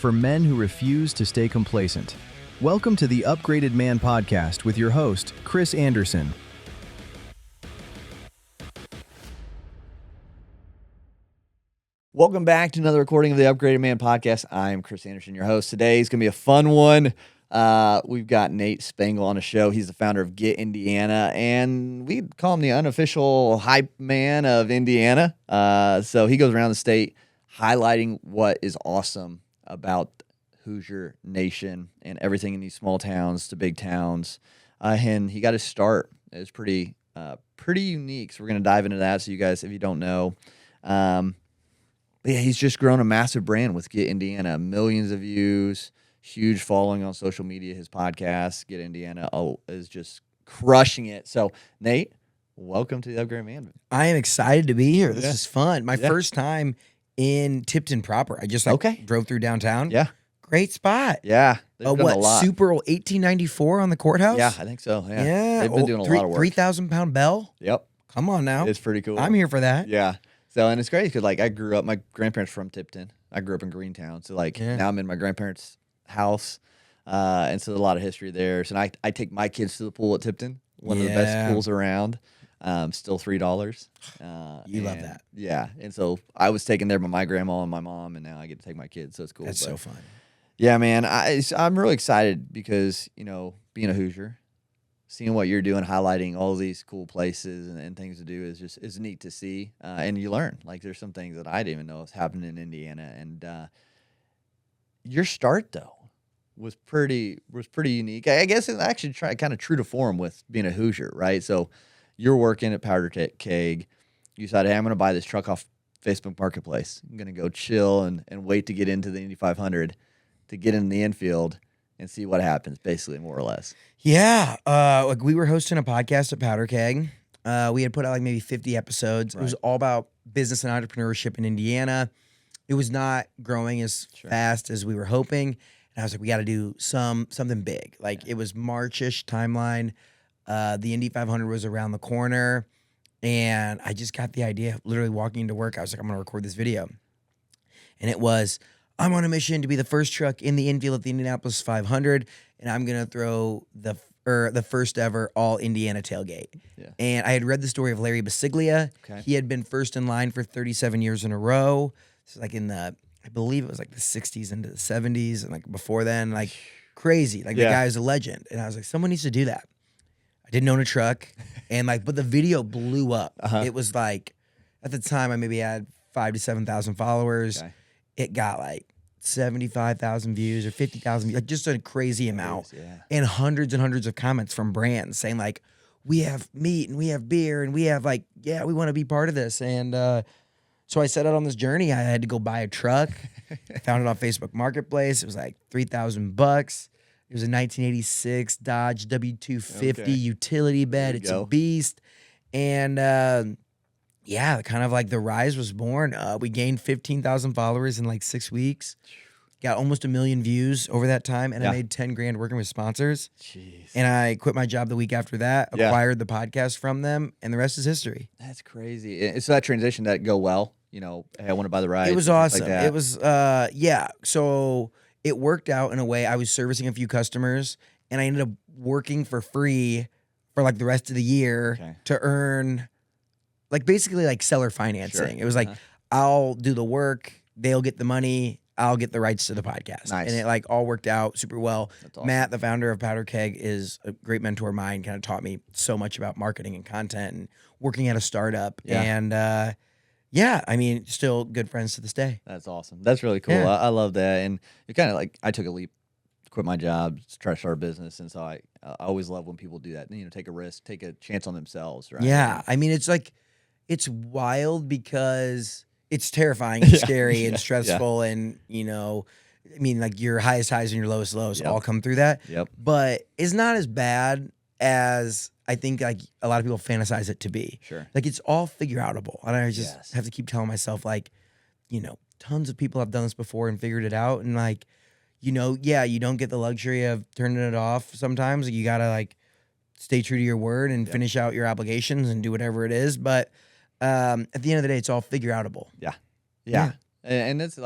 for men who refuse to stay complacent. Welcome to the Upgraded Man Podcast with your host, Chris Anderson. Welcome back to another recording of the Upgraded Man Podcast. I'm Chris Anderson, your host. Today is going to be a fun one. We've got Nate Spangle on the show. He's the founder of Get Indiana, and we call him the unofficial hype man of Indiana. So he goes around the state highlighting what is awesome about Hoosier Nation and everything in these small towns to big towns. And he got his start. It was pretty unique. So we're going to dive into that. So you guys, if you don't know, yeah, he's just grown a massive brand with Get Indiana, millions of views, huge following on social media. His podcast, Get Indiana, is just crushing it. So, Nate, welcome to the Upgrade Man. I am excited to be here. This is fun. My first time in Tipton proper. I just drove through downtown. Yeah. Great spot. Yeah. They've done a lot. Super old 1894 on the courthouse? Yeah, I think so. Yeah. Yeah. They've been doing a lot of work. 3,000-pound bell? Yep. Come on now. It's pretty cool. I'm here for that. Yeah. So, and it's great because, I grew up, my grandparents from Tipton. I grew up in Greentown. So, now I'm in my grandparents' house. And so, there's a lot of history there. So, I take my kids to the pool at Tipton, one of the best pools around. Still $3. You love that. Yeah. And so, I was taking there by my grandma and my mom, and now I get to take my kids. So, it's cool. That's so fun. Yeah, man. I'm really excited because, being a Hoosier, seeing what you're doing, highlighting all these cool places and things to do is neat to see. And you learn. There's some things that I didn't even know was happening in Indiana. And your start, though, was pretty unique. I guess it's actually kind of true to form with being a Hoosier, right? So you're working at Powder Keg. You decided, hey, I'm going to buy this truck off Facebook Marketplace. I'm going to go chill and wait to get into the Indy 500 to get in the infield and see what happens, basically, more or less. Yeah. We were hosting a podcast at Powder Keg. We had put out maybe 50 episodes. Right. It was all about business and entrepreneurship in Indiana. It was not growing as fast as we were hoping. And I was like, we got to do something big. It was March-ish timeline. The Indy 500 was around the corner. And I just got the idea, literally walking into work. I was like, I'm going to record this video. And it was, I'm on a mission to be the first truck in the infield at the Indianapolis 500, and I'm going to throw the first ever all Indiana tailgate. Yeah. And I had read the story of Larry Basiglia. Okay. He had been first in line for 37 years in a row. This is in the, I believe it was the 60s into the 70s, and before then, crazy. The guy is a legend. And I was like, someone needs to do that. I didn't own a truck, and but the video blew up. It was at the time I maybe had 5,000 to 7,000 followers. Okay. It got 75,000 views or 50,000 views, just a crazy amount. And hundreds of comments from brands saying we have meat and we have beer and we have we want to be part of this. And so I set out on this journey. I had to go buy a truck. I found it on Facebook Marketplace. It was $3,000. It was a 1986 Dodge W250 utility bed. It's a beast. And the rise was born. We gained 15,000 followers in 6 weeks. Got almost 1 million views over that time, and I made $10,000 working with sponsors. Jeez. And I quit my job the week after that, acquired the podcast from them, and the rest is history. That's crazy. So that transition, that go well? Hey, I want to buy the ride. It was awesome. It was, So it worked out in a way. I was servicing a few customers, and I ended up working for free for the rest of the year to earn basically seller financing. Sure. It was I'll do the work, they'll get the money, I'll get the rights to the podcast. Nice. And it all worked out super well. That's awesome. Matt, the founder of Powder Keg, is a great mentor of mine, kind of taught me so much about marketing and content and working at a startup. Yeah. And still good friends to this day. That's awesome. That's really cool. Yeah. I love that. And you're kind of I took a leap, quit my job, try to start a business. And so I always love when people do that. Take a risk, take a chance on themselves, right? Yeah. It's wild because it's terrifying and scary and stressful and, your highest highs and your lowest lows all come through that. Yep. But it's not as bad as I think a lot of people fantasize it to be. Sure. It's all figure outable. And I just have to keep telling myself tons of people have done this before and figured it out. And you don't get the luxury of turning it off sometimes. You got to stay true to your word and finish out your obligations and do whatever it is. But at the end of the day, it's all figure outable. Yeah. And it's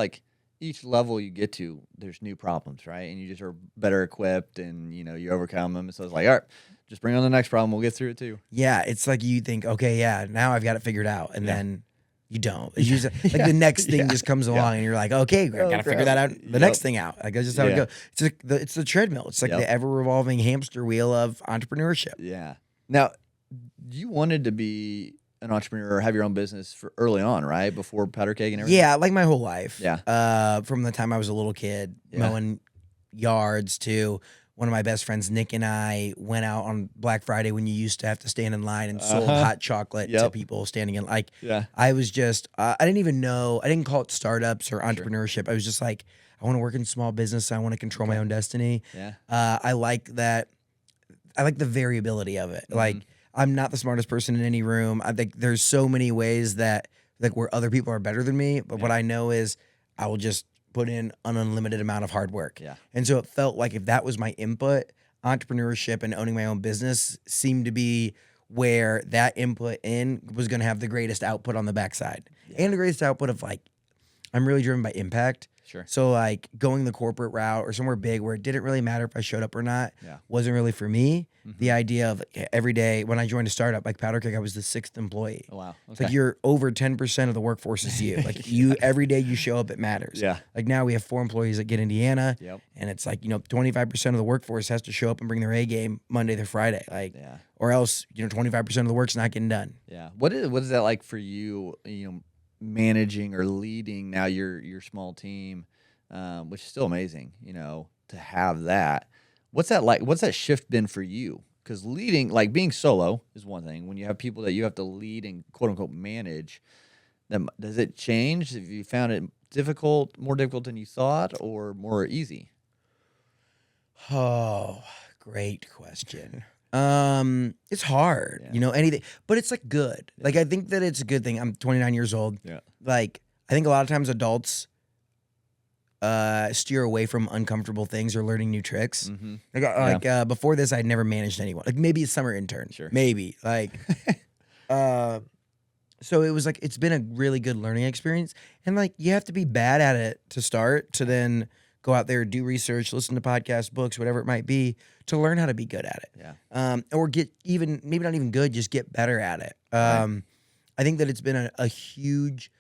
each level you get to, there's new problems, right? And you just are better equipped, and you overcome them. So it's like, all right, just bring on the next problem. We'll get through it too. Yeah, it's like you think, okay, yeah, now I've got it figured out, and then you don't. It's usually like Yeah. the next thing Yeah. just comes along, and you're like, okay, I Oh, gotta figure crap. that out. The next thing out. Like that's just how it Yeah. goes. It's like it's the treadmill. It's like the ever revolving hamster wheel of entrepreneurship. Yeah. Now, you wanted to be an entrepreneur or have your own business for early on, right? Before powder keg and everything. Yeah, like my whole life. Yeah. From the time I was a little kid, mowing yards to one of my best friends, Nick, and I went out on Black Friday when you used to have to stand in line and sold hot chocolate to people standing in. Like, I was just, I didn't even know, I didn't call it startups or entrepreneurship. I was just like, I want to work in small business. I want to control my own destiny. Yeah. I like that. I like the variability of it. Like, I'm not the smartest person in any room. I think there's so many ways that, like, where other people are better than me. But what I know is I will just put in an unlimited amount of hard work. Yeah. And so it felt like if that was my input, entrepreneurship and owning my own business seemed to be where that input in was going to have the greatest output on the backside. And the greatest output of, like, I'm really driven by impact. Sure. So, like, going the corporate route or somewhere big where it didn't really matter if I showed up or not wasn't really for me. The idea of every day when I joined a startup like Powder Keg, I was the 6th employee. Oh, wow. Okay. It's like you're over 10% of the workforce is you. Like every day you show up, it matters. Yeah. Like now we have 4 employees at Get Indiana. Yep. And it's like, 25% of the workforce has to show up and bring their A game Monday through Friday. Like, or else, 25% of the work's not getting done. Yeah. What is that like for you, managing or leading now your small team, which is still amazing, to have that. What's that like? What's that shift been for you? Because leading, like being solo is one thing. When you have people that you have to lead and quote unquote manage, then does it change? Have you found it more difficult than you thought, or more easy? Oh, great question. It's hard, anything, but it's like good. Like, I think that it's a good thing. I'm 29 years old. Yeah. Like, I think a lot of times adults steer away from uncomfortable things or learning new tricks. Like before this, I'd never managed anyone. Like maybe a summer intern. Sure. Maybe. Like, so it was like, it's been a really good learning experience. And like, you have to be bad at it to start, to then go out there, do research, listen to podcasts, books, whatever it might be, to learn how to be good at it. Yeah. Or get even, maybe not even good, just get better at it. I think that it's been a huge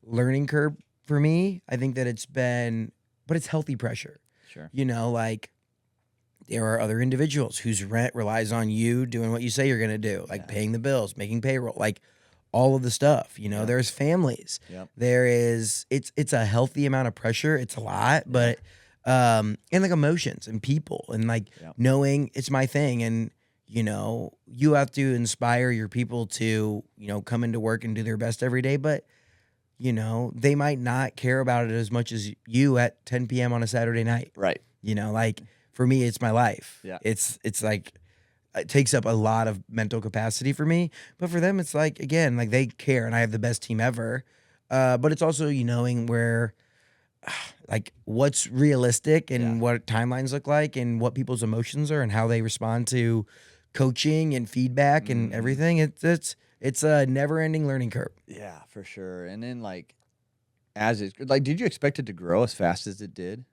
learning curve for me. I think that but it's healthy pressure. Sure. Like there are other individuals whose rent relies on you doing what you say you're going to do, like paying the bills, making payroll, like all of the stuff, there's families. Yep. There is, it's a healthy amount of pressure. It's a lot, but, and like emotions and people and like knowing it's my thing. And, you have to inspire your people to, come into work and do their best every day, but they might not care about it as much as you at 10 p.m. on a Saturday night. Right. Like for me, it's my life. Yeah. It's like, it takes up a lot of mental capacity for me, but for them, it's like, again, like they care and I have the best team ever. But it's also, knowing where, like what's realistic and what timelines look like and what people's emotions are and how they respond to coaching and feedback and everything. It's a never-ending learning curve. Yeah, for sure. And then like, did you expect it to grow as fast as it did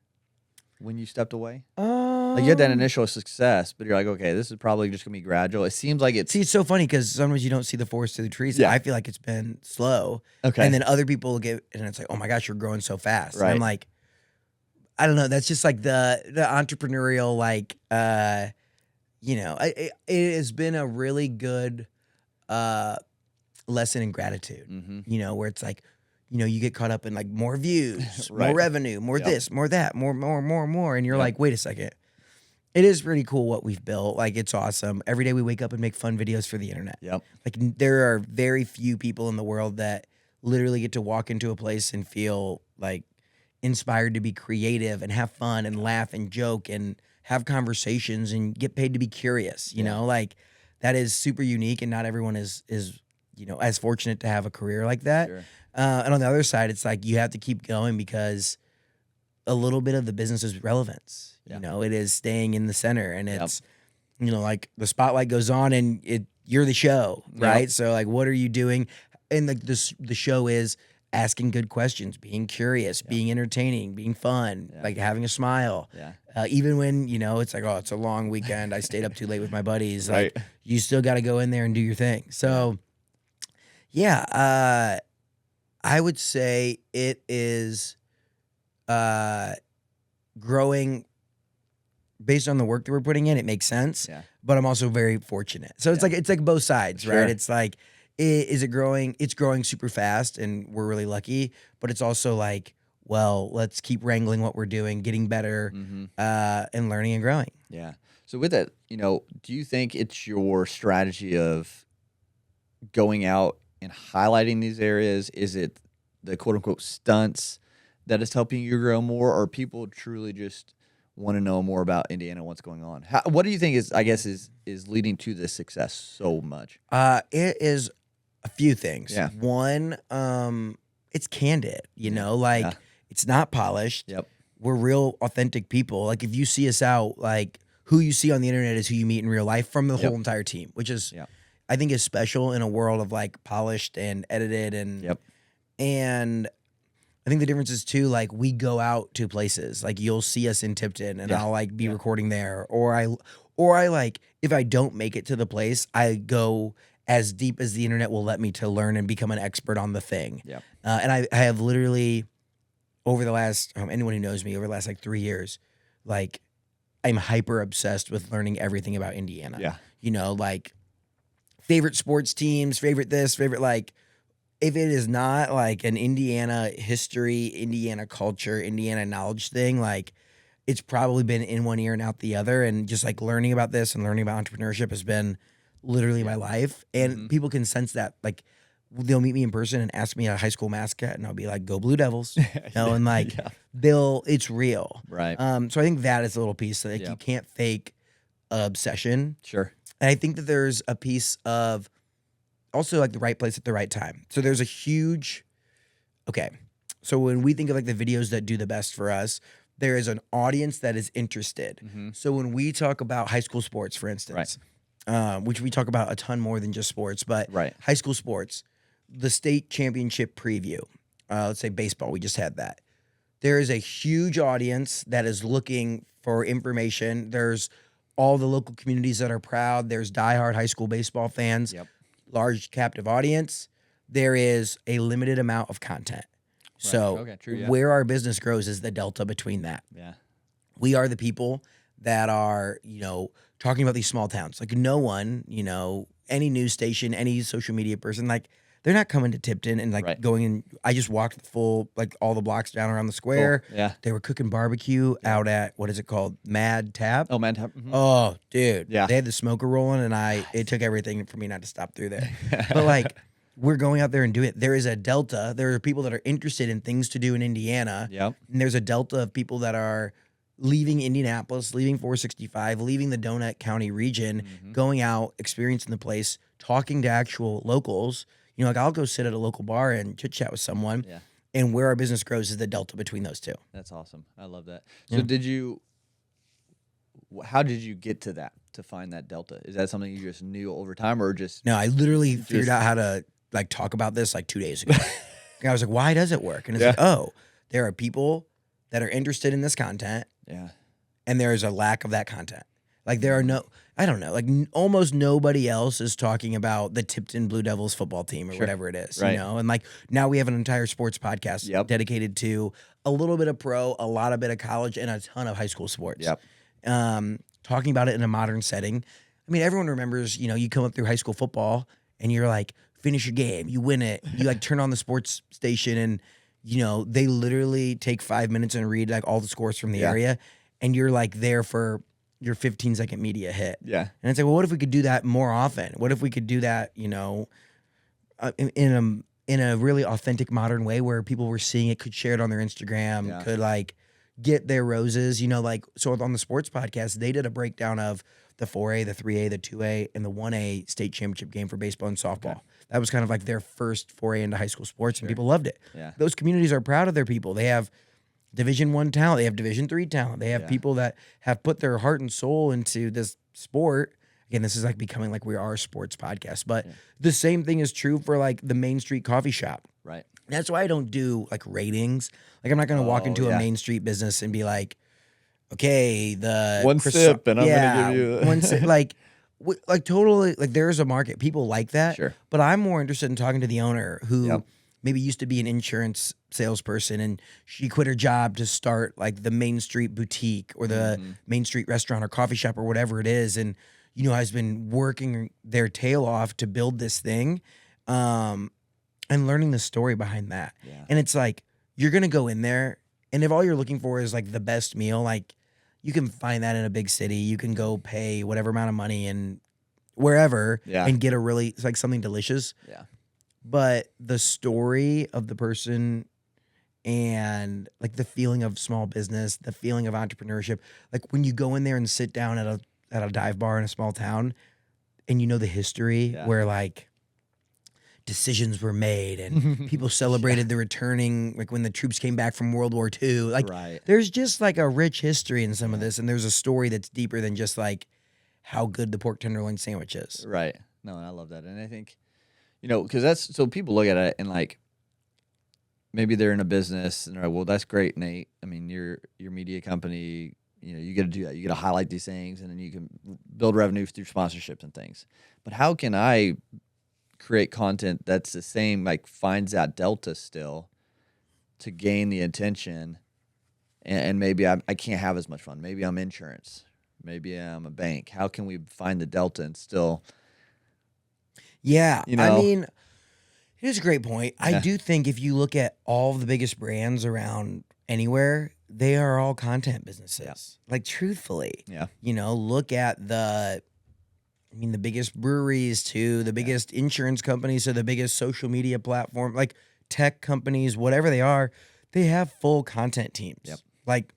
when you stepped away? Like you had that initial success, but you're like, okay, this is probably just gonna be gradual. It seems like it's. See, it's so funny because sometimes you don't see the forest through the trees. Yeah. I feel like it's been slow. Okay. And then other people get, and it's like, oh my gosh, you're growing so fast. Right. And I'm like, I don't know. That's just like the entrepreneurial, like, it has been a really good lesson in gratitude, where it's like, you get caught up in like more views, Right. more revenue, more this, more that, more. And you're like, wait a second. It is pretty cool what we've built. Like, it's awesome. Every day we wake up and make fun videos for the internet. Yep. Like, there are very few people in the world that literally get to walk into a place and feel like inspired to be creative and have fun and laugh and joke and have conversations and get paid to be curious. You know, like that is super unique, and not everyone is as fortunate to have a career like that. Sure. And on the other side, it's like you have to keep going because a little bit of the business is relevance. Yeah. It is staying in the center, and it's like the spotlight goes on and you're the show, right? Yep. So like, what are you doing? And like the show is asking good questions, being curious, being entertaining, being fun, like having a smile. Yeah. Even when, it's like, oh, it's a long weekend. I stayed up too late with my buddies. Right. Like, you still got to go in there and do your thing. So, I would say it is growing based on the work that we're putting in. It makes sense, but I'm also very fortunate. So it's like both sides, right? It's like, is it growing? It's growing super fast, and we're really lucky. But it's also like, well, let's keep wrangling what we're doing, getting better, and learning and growing. Yeah. So with that, do you think it's your strategy of going out and highlighting these areas? Is it the quote unquote stunts that is helping you grow more, or people truly just want to know more about Indiana, what's going on? What do you think is leading to this success so much? It is a few things. Yeah. One, it's candid, it's not polished. Yep. We're real authentic people. Like, if you see us out, like, who you see on the internet is who you meet in real life from the whole entire team, which is, I think, is special in a world of like polished and edited and I think the difference is too, like, we go out to places, like, you'll see us in Tipton and I'll like be recording there, or I like, if I don't make it to the place, I go as deep as the internet will let me to learn and become an expert on the thing. Yeah. And I have literally, over the last, anyone who knows me, over the last like 3 years, like, I'm hyper obsessed with learning everything about Indiana. Yeah. Like, favorite sports teams, favorite this, favorite, like, if it is not like an Indiana history, Indiana culture, Indiana knowledge thing, like, it's probably been in one ear and out the other. And just like learning about this and learning about entrepreneurship has been literally my life. And people can sense that. Like, they'll meet me in person and ask me a high school mascot, and I'll be like, "Go Blue Devils," and like it's real, right? So I think that is a little piece that, like, you can't fake obsession. Sure. And I think that there's a piece of also like the right place at the right time. So there's a huge, so when we think of like the videos that do the best for us, there is an audience that is interested. So when we talk about high school sports, for instance, which we talk about a ton more than just sports, but high school sports, the state championship preview, let's say baseball, we just had that. There is a huge audience that is looking for information. There's all the local communities that are proud. There's diehard high school baseball fans, large captive audience. There is a limited amount of content. So where our business grows is the delta between that. We are the people that are, talking about these small towns. Like, no one, any news station, any social media person, like, they're not coming to Tipton and like going in. I just walked the full, like, all the blocks down around the square. Cool. Yeah. They were cooking barbecue out at, what is it called? Mad Tap. Oh, Mad Tap. Oh, dude. Yeah. They had the smoker rolling, and it took everything for me not to stop through there. But like, we're going out there and do it. There is a delta. There are people that are interested in things to do in Indiana. Yep. And there's a delta of people that are leaving Indianapolis, leaving 465, leaving the Donut County region, going out, experiencing the place, talking to actual locals. Like, I'll go sit at a local bar and chit chat with someone. Yeah. And where our business grows is the delta between those two. That's awesome. I love that. So how did you get to that, to find that delta? Is that something you just knew over time, or just? No, I literally figured out how to like talk about this like 2 days ago. I was like, why does it work? And it's like, oh, there are people that are interested in this content. Yeah. And there is a lack of that content. Like, there are I don't know, like almost nobody else is talking about the Tipton Blue Devils football team or whatever it is, And like, now we have an entire sports podcast dedicated to a little bit of pro, a lot of bit of college, and a ton of high school sports. Talking about it in a modern setting. I mean, everyone remembers, you come up through high school football and you're like, finish your game, you win it. You like turn on the sports station and, they literally take 5 minutes and read like all the scores from the area. And you're like there for your 15-second media hit. Yeah. And it's like, well, what if we could do that more often? What if we could do that, in a really authentic modern way where people were seeing it, could share it on their Instagram, could like get their roses, like, so on the sports podcast, they did a breakdown of the 4A, the 3A, the 2A, and the 1A state championship game for baseball and softball. Okay. That was kind of like their first foray into high school sports, and people loved it. Yeah. Those communities are proud of their people. They have Division I talent. They have Division III talent. They have people that have put their heart and soul into this sport. Again, this is like becoming like we are a sports podcast, but the same thing is true for like the Main Street coffee shop. Right. That's why I don't do like ratings. Like I'm not gonna walk into yeah. a Main Street business and be like, okay, the One sip, and I'm gonna give you one sip. Like totally, like there's a market. People like that. Sure. But I'm more interested in talking to the owner who Yep. maybe used to be an insurance salesperson and she quit her job to start like the Main Street boutique or the Main Street restaurant or coffee shop or whatever it is, and has been working their tail off to build this thing, and learning the story behind that. Yeah. And it's like you're gonna go in there, and if all you're looking for is like the best meal, like you can find that in a big city. You can go pay whatever amount of money and wherever and get it's like something delicious. Yeah. But the story of the person and like the feeling of small business, the feeling of entrepreneurship, like when you go in there and sit down at a dive bar in a small town and you know the history where like decisions were made and people celebrated the returning, like when the troops came back from World War II. Like there's just like a rich history in some of this, and there's a story that's deeper than just like how good the pork tenderloin sandwich is. Right. No, I love that. And I think, because that's, so people look at it and like, maybe they're in a business and they're like, well, that's great, Nate. I mean, your media company, you got to do that. You got to highlight these things, and then you can build revenue through sponsorships and things. But how can I create content that's the same, like finds that delta still to gain the attention, and maybe I can't have as much fun. Maybe I'm insurance. Maybe I'm a bank. How can we find the delta and still? Yeah, I mean, it is a great point. I do think if you look at all of the biggest brands around anywhere, they are all content businesses. Like truthfully, look at the biggest breweries to the biggest insurance companies to the biggest social media platform, like tech companies, whatever they are, they have full content teams. Yep. Like,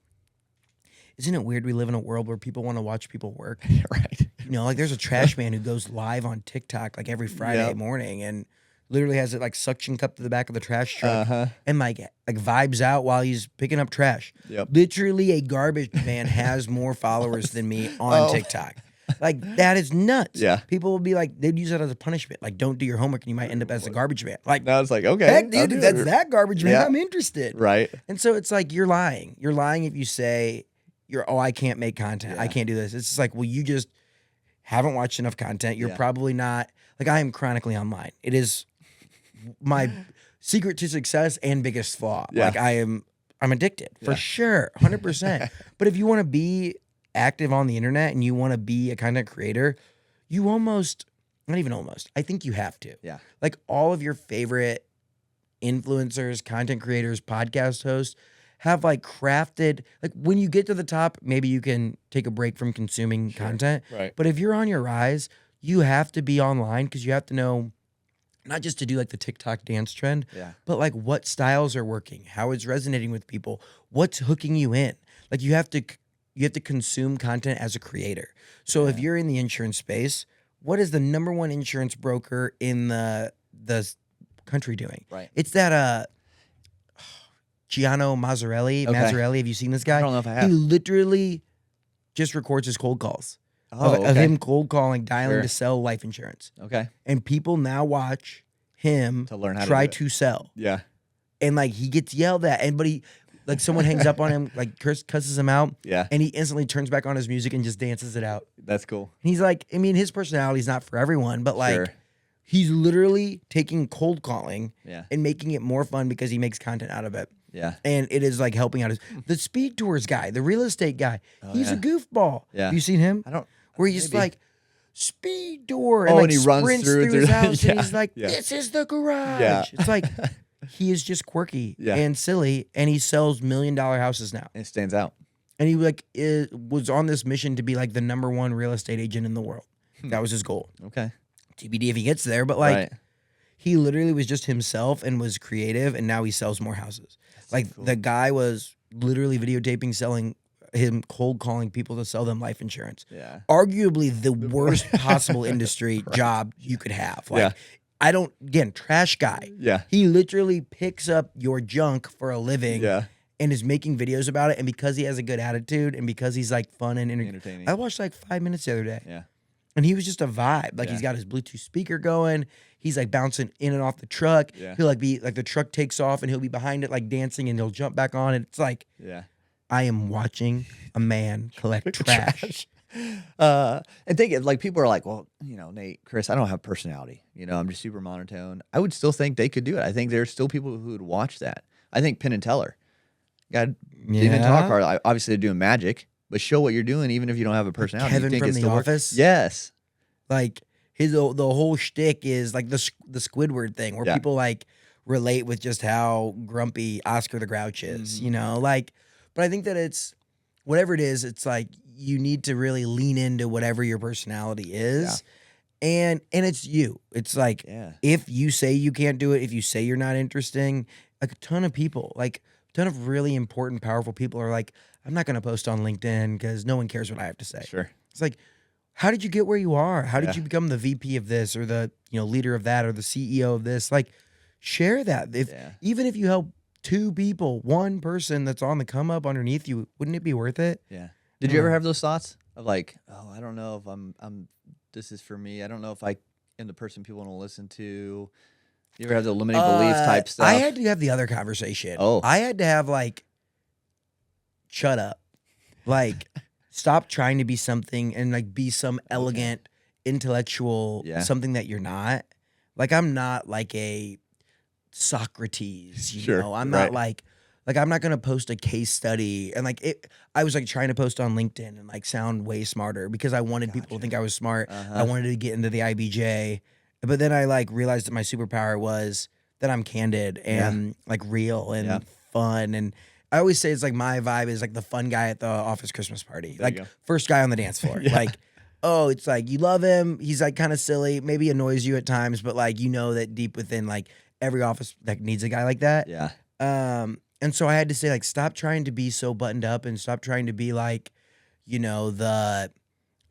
isn't it weird we live in a world where people want to watch people work? Right. Like there's a trash man who goes live on TikTok like every Friday morning and literally has it like suction cup to the back of the trash truck and like vibes out while he's picking up trash. Yep. Literally a garbage man has more followers than me on TikTok. Like that is nuts. Yeah. People will be like, they'd use that as a punishment. Like, don't do your homework and you might end up as a garbage man. Like, now it's like, okay, heck, dude, if that's that garbage man, I'm interested. Right. And so it's like, you're lying. You're lying if you say I can't make content. I can't do this. It's just like, well, you just haven't watched enough content. You're probably not, like, I am chronically online. It is my secret to success and biggest flaw. Yeah. Like I'm addicted for sure. 100%. But if you want to be active on the internet and you want to be a content creator, you I think you have to. Yeah. Like all of your favorite influencers, content creators, podcast hosts have like crafted, like when you get to the top, maybe you can take a break from consuming content. Right. But if you're on your rise, you have to be online because you have to know not just to do like the TikTok dance trend, but like what styles are working, how it's resonating with people, what's hooking you in. Like you have to consume content as a creator. So if you're in the insurance space, what is the number one insurance broker in the country doing? Right. It's that Gianno Mazzarelli. Okay. Mazzarelli, have you seen this guy? I don't know if I have. He literally just records his cold calls of him cold calling, dialing to sell life insurance. Okay. And people now watch him To learn how to try do it. to sell. Yeah. And like he gets yelled at, and but he like someone hangs up on him, like cusses him out. Yeah. And he instantly turns back on his music and just dances it out. That's cool. And he's like, his personality is not for everyone, but like Sure. he's literally taking cold calling Yeah. and making it more fun because he makes content out of it. Yeah. And it is like helping out the speed tours guy, the real estate guy. He's a goofball. Yeah. Have you seen him? I don't. Where he's just maybe. like, speed door. Oh, like and he runs sprints through his house. yeah, And he's like, yeah. this is the garage. Yeah. It's like, he is just quirky and silly. And he sells $1 million houses now. It stands out. And he was on this mission to be like the number one real estate agent in the world. That was his goal. Okay. TBD if he gets there. But like, Right. he literally was just himself and was creative. And now he sells more houses. Like the guy was literally videotaping selling him cold calling people to sell them life insurance. Yeah. Arguably the worst possible industry job you could have. Like trash guy. Yeah. He literally picks up your junk for a living and is making videos about it. And because he has a good attitude and because he's like fun and Entertaining. I watched like 5 minutes the other day. Yeah. And he was just a vibe. Like he's got his Bluetooth speaker going. He's like bouncing in and off the truck. Yeah. He'll like be like the truck takes off and he'll be behind it like dancing and he'll jump back on. And it's like, I am watching a man collect trash. And think like people are like, well, Nate, Chris, I don't have personality. I'm just super monotone. I would still think they could do it. I think there's still people who would watch that. I think Penn and Teller, God, even talk hard. Obviously, they're doing magic, but show what you're doing, even if you don't have a personality. Kevin you think from The Office. Yes, like the whole shtick is like the Squidward thing, where people like relate with just how grumpy Oscar the Grouch is. Like, but I think that it's whatever it is. It's like you need to really lean into whatever your personality is. And it's you. It's like if you say you can't do it, if you say you're not interesting, like a ton of people, like a ton of really important, powerful people are like, I'm not going to post on LinkedIn because no one cares what I have to say. Sure. It's like, how did you get where you are? How did you become the VP of this or the leader of that or the CEO of this? Like, share that. Even if you help 2 people, 1 person that's on the come up underneath you, wouldn't it be worth it? Yeah. Did you ever have those thoughts of like, oh, I don't know if I'm this is for me. I don't know if I am the person people want to listen to. You ever have the limiting belief type stuff? I had to have the other conversation. Oh. I had to have like, shut up. Like, stop trying to be something and like be some elegant, intellectual, something that you're not. Like, I'm not like a Socrates, you know? I'm not like I'm not gonna post a case study and like I was like trying to post on LinkedIn and like sound way smarter because I wanted people to think I was smart. I wanted to get into the IBJ. But then I like realized that my superpower was that I'm candid and like real and fun. And I always say it's like my vibe is like the fun guy at the office Christmas party. Like first guy on the dance floor. Like, oh, it's like you love him. He's like kind of silly, maybe annoys you at times, but like that deep within like every office that needs a guy like that. Yeah. And so I had to say like stop trying to be so buttoned up and stop trying to be like, the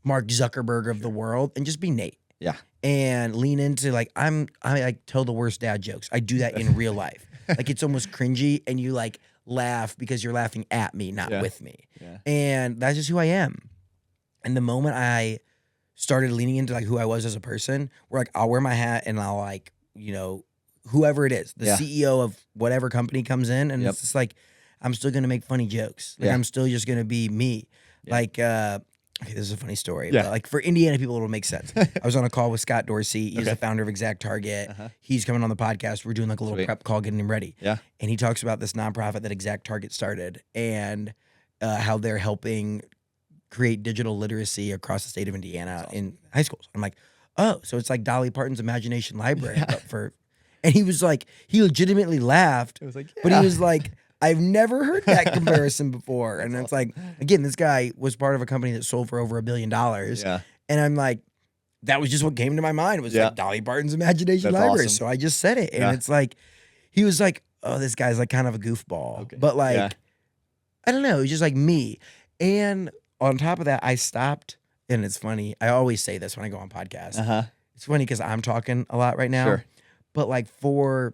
Mark Zuckerberg of the world and just be Nate. Yeah. And lean into like I like tell the worst dad jokes. I do that in real life. Like it's almost cringy and you like laugh because you're laughing at me, not with me. Yeah. And that's just who I am. And the moment I started leaning into like who I was as a person, where like I'll wear my hat and I'll like, whoever it is, the CEO of whatever company comes in and it's just like I'm still gonna make funny jokes. Like I'm still just gonna be me. Like okay, this is a funny story. But like for Indiana people, it'll make sense. I was on a call with Scott Dorsey. He's the founder of Exact Target. He's coming on the podcast. We're doing like a little prep call, getting him ready. Yeah. And he talks about this nonprofit that Exact Target started and how they're helping create digital literacy across the state of Indiana in high schools. I'm like, oh, so it's like Dolly Parton's Imagination Library, but for. And he was like, he legitimately laughed. It was like, but he was like, I've never heard that comparison before. And it's like, again, this guy was part of a company that sold for over $1 billion. Yeah. And I'm like, that was just what came to my mind. It was like Dolly Parton's Imagination Library. Awesome. So I just said it. And it's like, he was like, oh, this guy's like kind of a goofball. Okay. But like, I don't know. He's just like me. And on top of that, I stopped. And it's funny. I always say this when I go on podcasts. It's funny because I'm talking a lot right now. Sure. But like for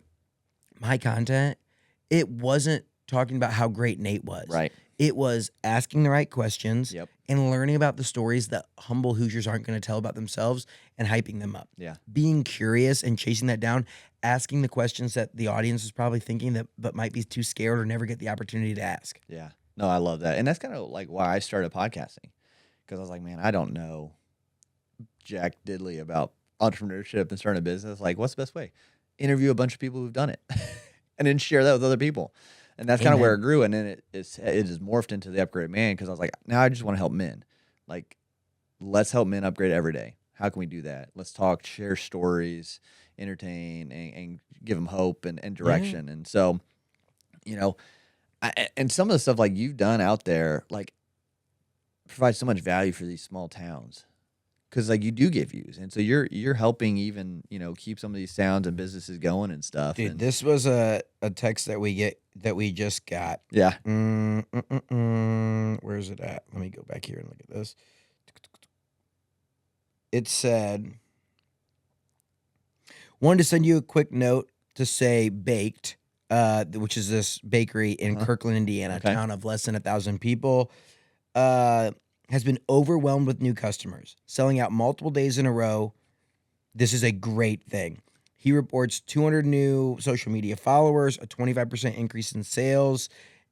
my content, it wasn't talking about how great Nate was. Right. It was asking the right questions and learning about the stories that humble Hoosiers aren't going to tell about themselves and hyping them up. Yeah. Being curious and chasing that down, asking the questions that the audience is probably thinking that but might be too scared or never get the opportunity to ask. Yeah. No, I love that. And that's kind of like why I started podcasting. Because I was like, man, I don't know jack diddly about entrepreneurship and starting a business. Like, what's the best way? Interview a bunch of people who've done it and then share that with other people. And that's kind of where it grew. And then it is morphed into the Upgraded Man because I was like, now I just want to help men. Like, let's help men upgrade every day. How can we do that? Let's talk, share stories, entertain, and give them hope and direction. And so, and some of the stuff like you've done out there, like, provides so much value for these small towns. Because like you do get views, and so you're helping even keep some of these towns and businesses going and stuff. Dude, this was a text that we just got. Yeah. Where is it at? Let me go back here and look at this. It said, wanted to send you a quick note to say Baked, which is this bakery in Kirkland, Indiana, a town of less than 1,000 people. has been overwhelmed with new customers, selling out multiple days in a row. This is a great thing. He reports 200 new social media followers, a 25% increase in sales,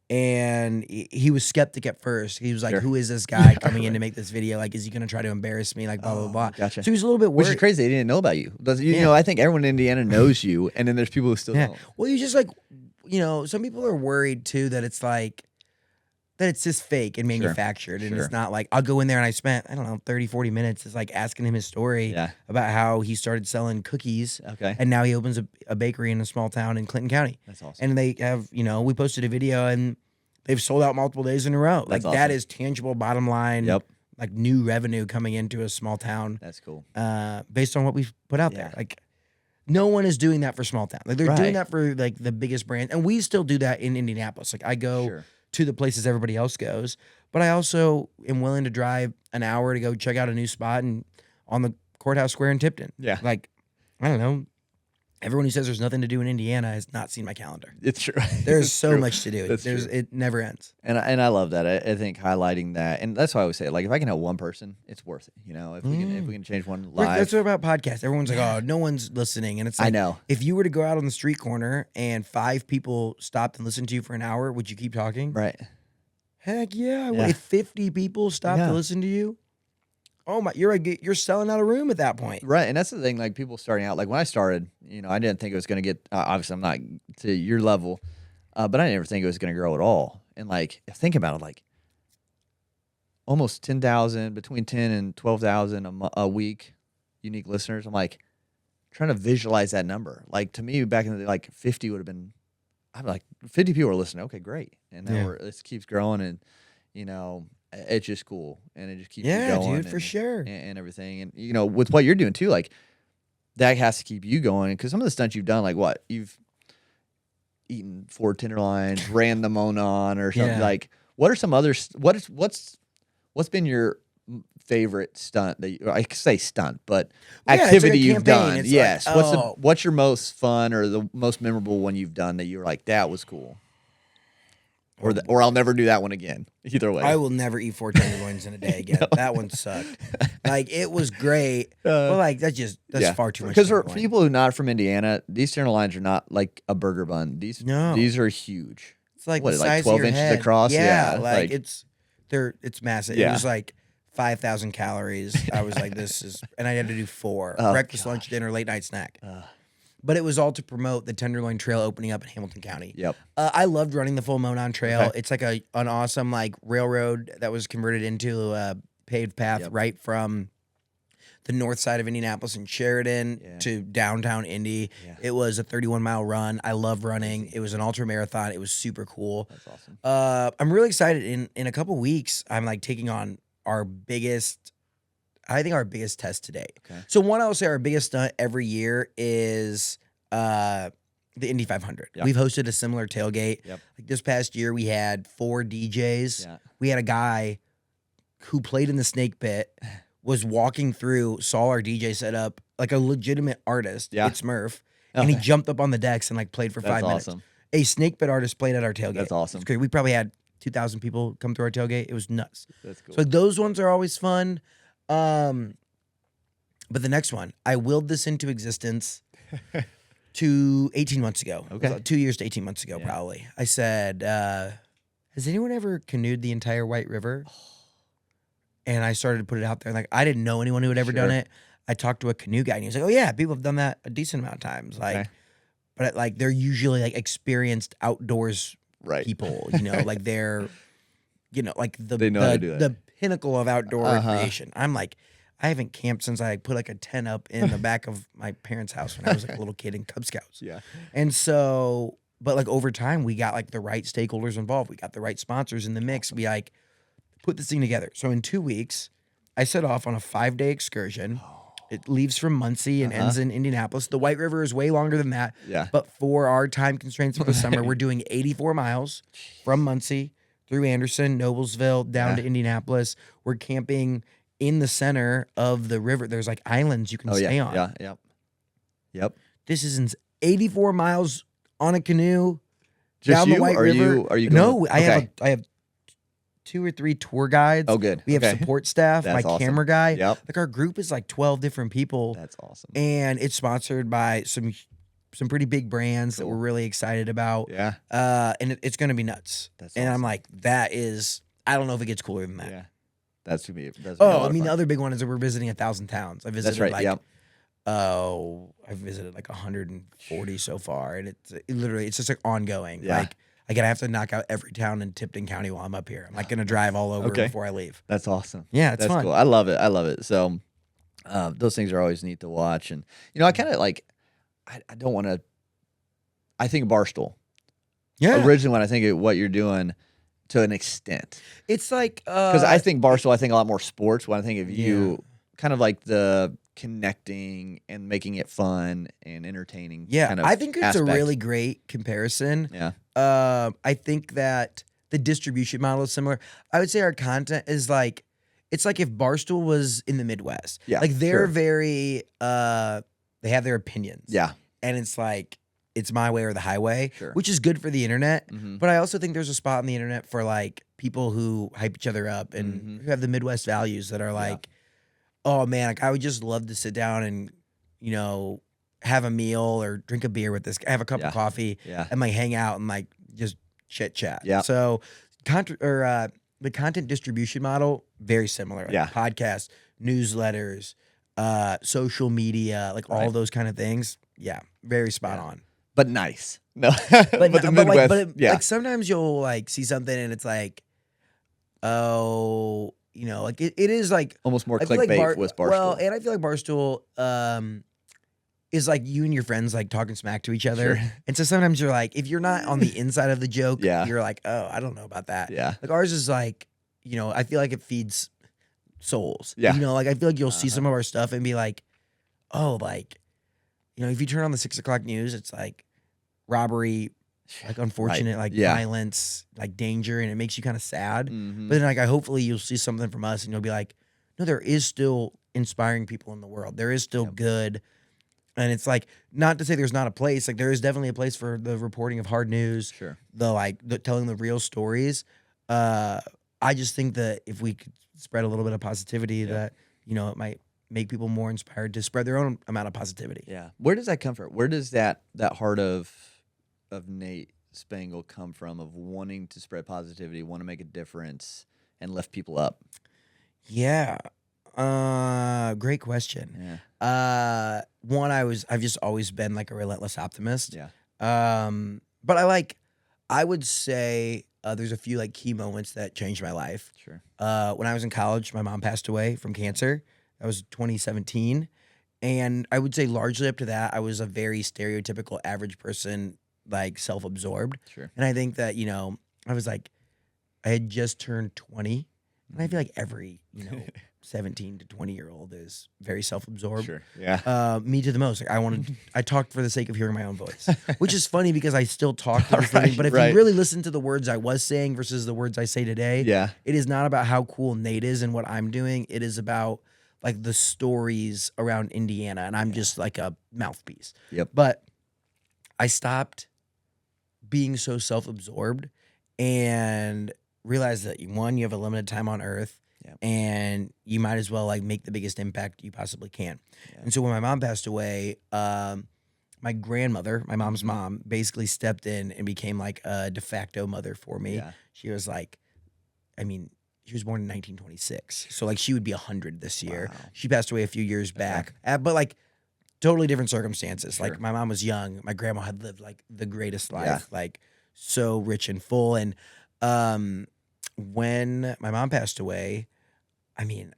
and he was skeptic at first. He was like, Sure. who is this guy coming in to make this video? Like, is he going to try to embarrass me? Like, blah, blah, blah. Gotcha. So he was a little bit worried. Which is crazy. They didn't know about you. You Yeah. know, I think everyone in Indiana knows you, and then there's people who still don't. Well, you just like, some people are worried too that it's like, that it's just fake and manufactured. And it's not like, I'll go in there and I spent, 30, 40 minutes just like asking him his story about how he started selling cookies. Okay. And now he opens a bakery in a small town in Clinton County. That's awesome. And they have, we posted a video and they've sold out multiple days in a row. That's like that is tangible bottom line. Yep. Like new revenue coming into a small town. That's cool. Based on what we've put out there. Like no one is doing that for small town. Like they're doing that for like the biggest brand. And we still do that in Indianapolis. Like I go to the places everybody else goes, but I also am willing to drive an hour to go check out a new spot and on the courthouse square in Tipton. Yeah. Like, I don't know. Everyone who says there's nothing to do in Indiana has not seen my calendar. It's true. There's so much to do. That's true. It never ends. And I love that. I think highlighting that, and that's why I always say, like, if I can help one person, it's worth it. If we can change one life. That's what about podcasts. Everyone's like, oh, no one's listening, and it's like, I know. If you were to go out on the street corner and 5 people stopped and listened to you for an hour, would you keep talking? Right. Heck yeah. If 50 people stopped to listen to you, oh my, you're selling out a room at that point. Right. And that's the thing, like people starting out, like when I started, I didn't think it was going to get, obviously I'm not to your level, but I never think it was going to grow at all. And like, think about it, like almost 10,000, between 10 and 12,000 a week, unique listeners. I'm like trying to visualize that number. Like to me back in the day, like 50 would have been, I'm like 50 people are listening. Okay, great. And now this keeps growing and, it's just cool, and it just keeps going. Dude, for sure, and everything, and with what you're doing too, like that has to keep you going because some of the stunts you've done, like what you've eaten 4 tenderloins, ran the Monon or something. Like, what are some others? What's been your favorite stunt that I could say stunt, but activity you've done? It's yes. like, What's your most fun or the most memorable one you've done that you were like that was cool? Or I'll never do that one again. Either way. I will never eat 4 tenderloins in a day again. That one sucked. Like, it was great, but like, that's far too much. Because for people who are not from Indiana, these tenderloins are not like a burger bun. These are huge. It's like what, the like size 12 of your inches head. across? Yeah, like it's massive. Yeah. It was like 5,000 calories. I was like, this is, and I had to do 4. Breakfast, lunch, dinner, late night snack. But it was all to promote the Tenderloin Trail opening up in Hamilton County. Yep. I loved running the full Monon Trail. It's like an awesome like railroad that was converted into a paved path right from the north side of Indianapolis and Sheridan to downtown Indy. Yeah. It was a 31-mile run. I love running. It was an ultra marathon. It was super cool. That's awesome. I'm really excited. In a couple weeks, I'm like taking on our biggest test today. Okay. So one, I will say our biggest stunt every year is the Indy 500. Yep. We've hosted a similar tailgate. Yep. Like this past year, we had 4 DJs. Yeah. We had a guy who played in the snake pit, was walking through, saw our DJ set up, like a legitimate artist. Yeah. It's Murph. And he jumped up on the decks and like played for 5 minutes. Awesome. A snake pit artist played at our tailgate. That's awesome. It's great. We probably had 2,000 people come through our tailgate. It was nuts. That's cool. So those ones are always fun. But the next one, I willed this into existence 18 months ago. Okay. 2 years to 18 months ago, probably. I said, has anyone ever canoed the entire White River? And I started to put it out there. Like, I didn't know anyone who had ever done it. I talked to a canoe guy, and he was like, oh, yeah, people have done that a decent amount of times. Like, but like, they're usually like experienced outdoors people, like they're, like the pinnacle of outdoor recreation. I'm like, I haven't camped since I put like a tent up in the back of my parents' house when I was like a little kid in Cub Scouts. Yeah. And so, but like over time, we got like the right stakeholders involved. We got the right sponsors in the mix. We like put this thing together. So in 2 weeks, I set off on a 5-day excursion. It leaves from Muncie and ends in Indianapolis. The White River is way longer than that. Yeah. But for our time constraints for the summer, we're doing 84 miles from Muncie through Anderson, Noblesville, down to Indianapolis. We're camping in the center of the river. There's like islands you can stay on. Yeah. Yep. This is 84 miles on a canoe Just down you? the White Are River. You, are you going? No, I have 2 or 3 tour guides. Oh, good. We have Okay. support staff, That's my awesome. camera guy. Yep. Like our group is like 12 different people. That's awesome. And it's sponsored by some pretty big brands that we're really excited about. Yeah. And it's going to be nuts. That's and awesome. I'm like, that is, I don't know if it gets cooler than that. Yeah. That's gonna be. The other big one is that we're visiting 1,000 towns. I visited That's right. I've visited like 140 so far, and it's just like ongoing. Yeah. Like I gotta have to knock out every town in Tipton County while I'm up here. I'm like gonna drive all over before I leave. That's awesome. Yeah, it's That's fun. cool. I love it. So those things are always neat to watch, and I kind of like. I don't want to. I think Barstool. Yeah. Originally, when I think of what you're doing, to an extent, It's like because I think Barstool. I think a lot more sports. When I think of you, kind of like the connecting and making it fun and entertaining. Yeah, kind of I think it's aspect. a really great comparison. Yeah. I think that the distribution model is similar. I would say our content is like, it's like if Barstool was in the Midwest. Yeah, Like they're sure. very, they have their opinions. Yeah. And it's like, it's my way or the highway, Sure. which is good for the internet. Mhm. But I also think there's a spot on the internet for like people who hype each other up and Mhm. who have the Midwest values that are like, oh man, like I would just love to sit down and, have a meal or drink a beer with this guy, have a cup of coffee Yeah. and like hang out and like just chit chat. Yeah. So the content distribution model, very similar. Like Yeah. podcasts, newsletters, social media, like all Right. those kind of things. Yeah. Very spot on. But nice. No. But, but the Midwest. like sometimes you'll like see something and it's like, oh, like it is like Almost more I feel like clickbait with Barstool. Well, and I feel like Barstool is like you and your friends like talking smack to each other. Sure. And so sometimes you're like, if you're not on the inside of the joke, Yeah. you're like, oh, I don't know about that. Yeah. Like ours is like, I feel like it feeds souls. Yeah. Like I feel like you'll see some of our stuff and be like, oh, like, if you turn on the 6 o'clock news, it's like robbery, like unfortunate, like violence, like danger, and it makes you kind of sad. Mhm. But then like hopefully you'll see something from us and you'll be like, no, there is still inspiring people in the world. There is still good. And it's like, not to say there's not a place, like there is definitely a place for the reporting of hard news, Sure. the telling the real stories. I just think that if we could spread a little bit of positivity that, it might make people more inspired to spread their own amount of positivity. Yeah. Where does that come from? Where does that heart of Nate Spangle come from, of wanting to spread positivity, want to make a difference and lift people up? Yeah. Great question. Yeah. One, I've just always been like a relentless optimist. Yeah. But I would say there's a few like key moments that changed my life. Sure. When I was in college, my mom passed away from cancer. That was 2017. And I would say largely up to that, I was a very stereotypical average person, like self-absorbed. Sure. And I think that, I was like, I had just turned 20. And I feel like every, 17 to 20-year-old is very self-absorbed. Sure. Yeah. Me to the most. Like I talked for the sake of hearing my own voice, which is funny because I still talk to this living. But if you really listen to the words I was saying versus the words I say today, it is not about how cool Nate is and what I'm doing. It is about like the stories around Indiana, and I'm just like a mouthpiece. Yep. But I stopped being so self-absorbed and realized that one, you have a limited time on Earth. Yep. And you might as well like make the biggest impact you possibly can. Yeah. And so when my mom passed away, my grandmother, my mom's mom, basically stepped in and became like a de facto mother for me. Yeah. She was like, she was born in 1926. So like she would be 100 this year. Wow. She passed away a few years back, but like totally different circumstances. Sure. Like my mom was young. My grandma had lived like the greatest life, Yeah. like so rich and full. And when my mom passed away,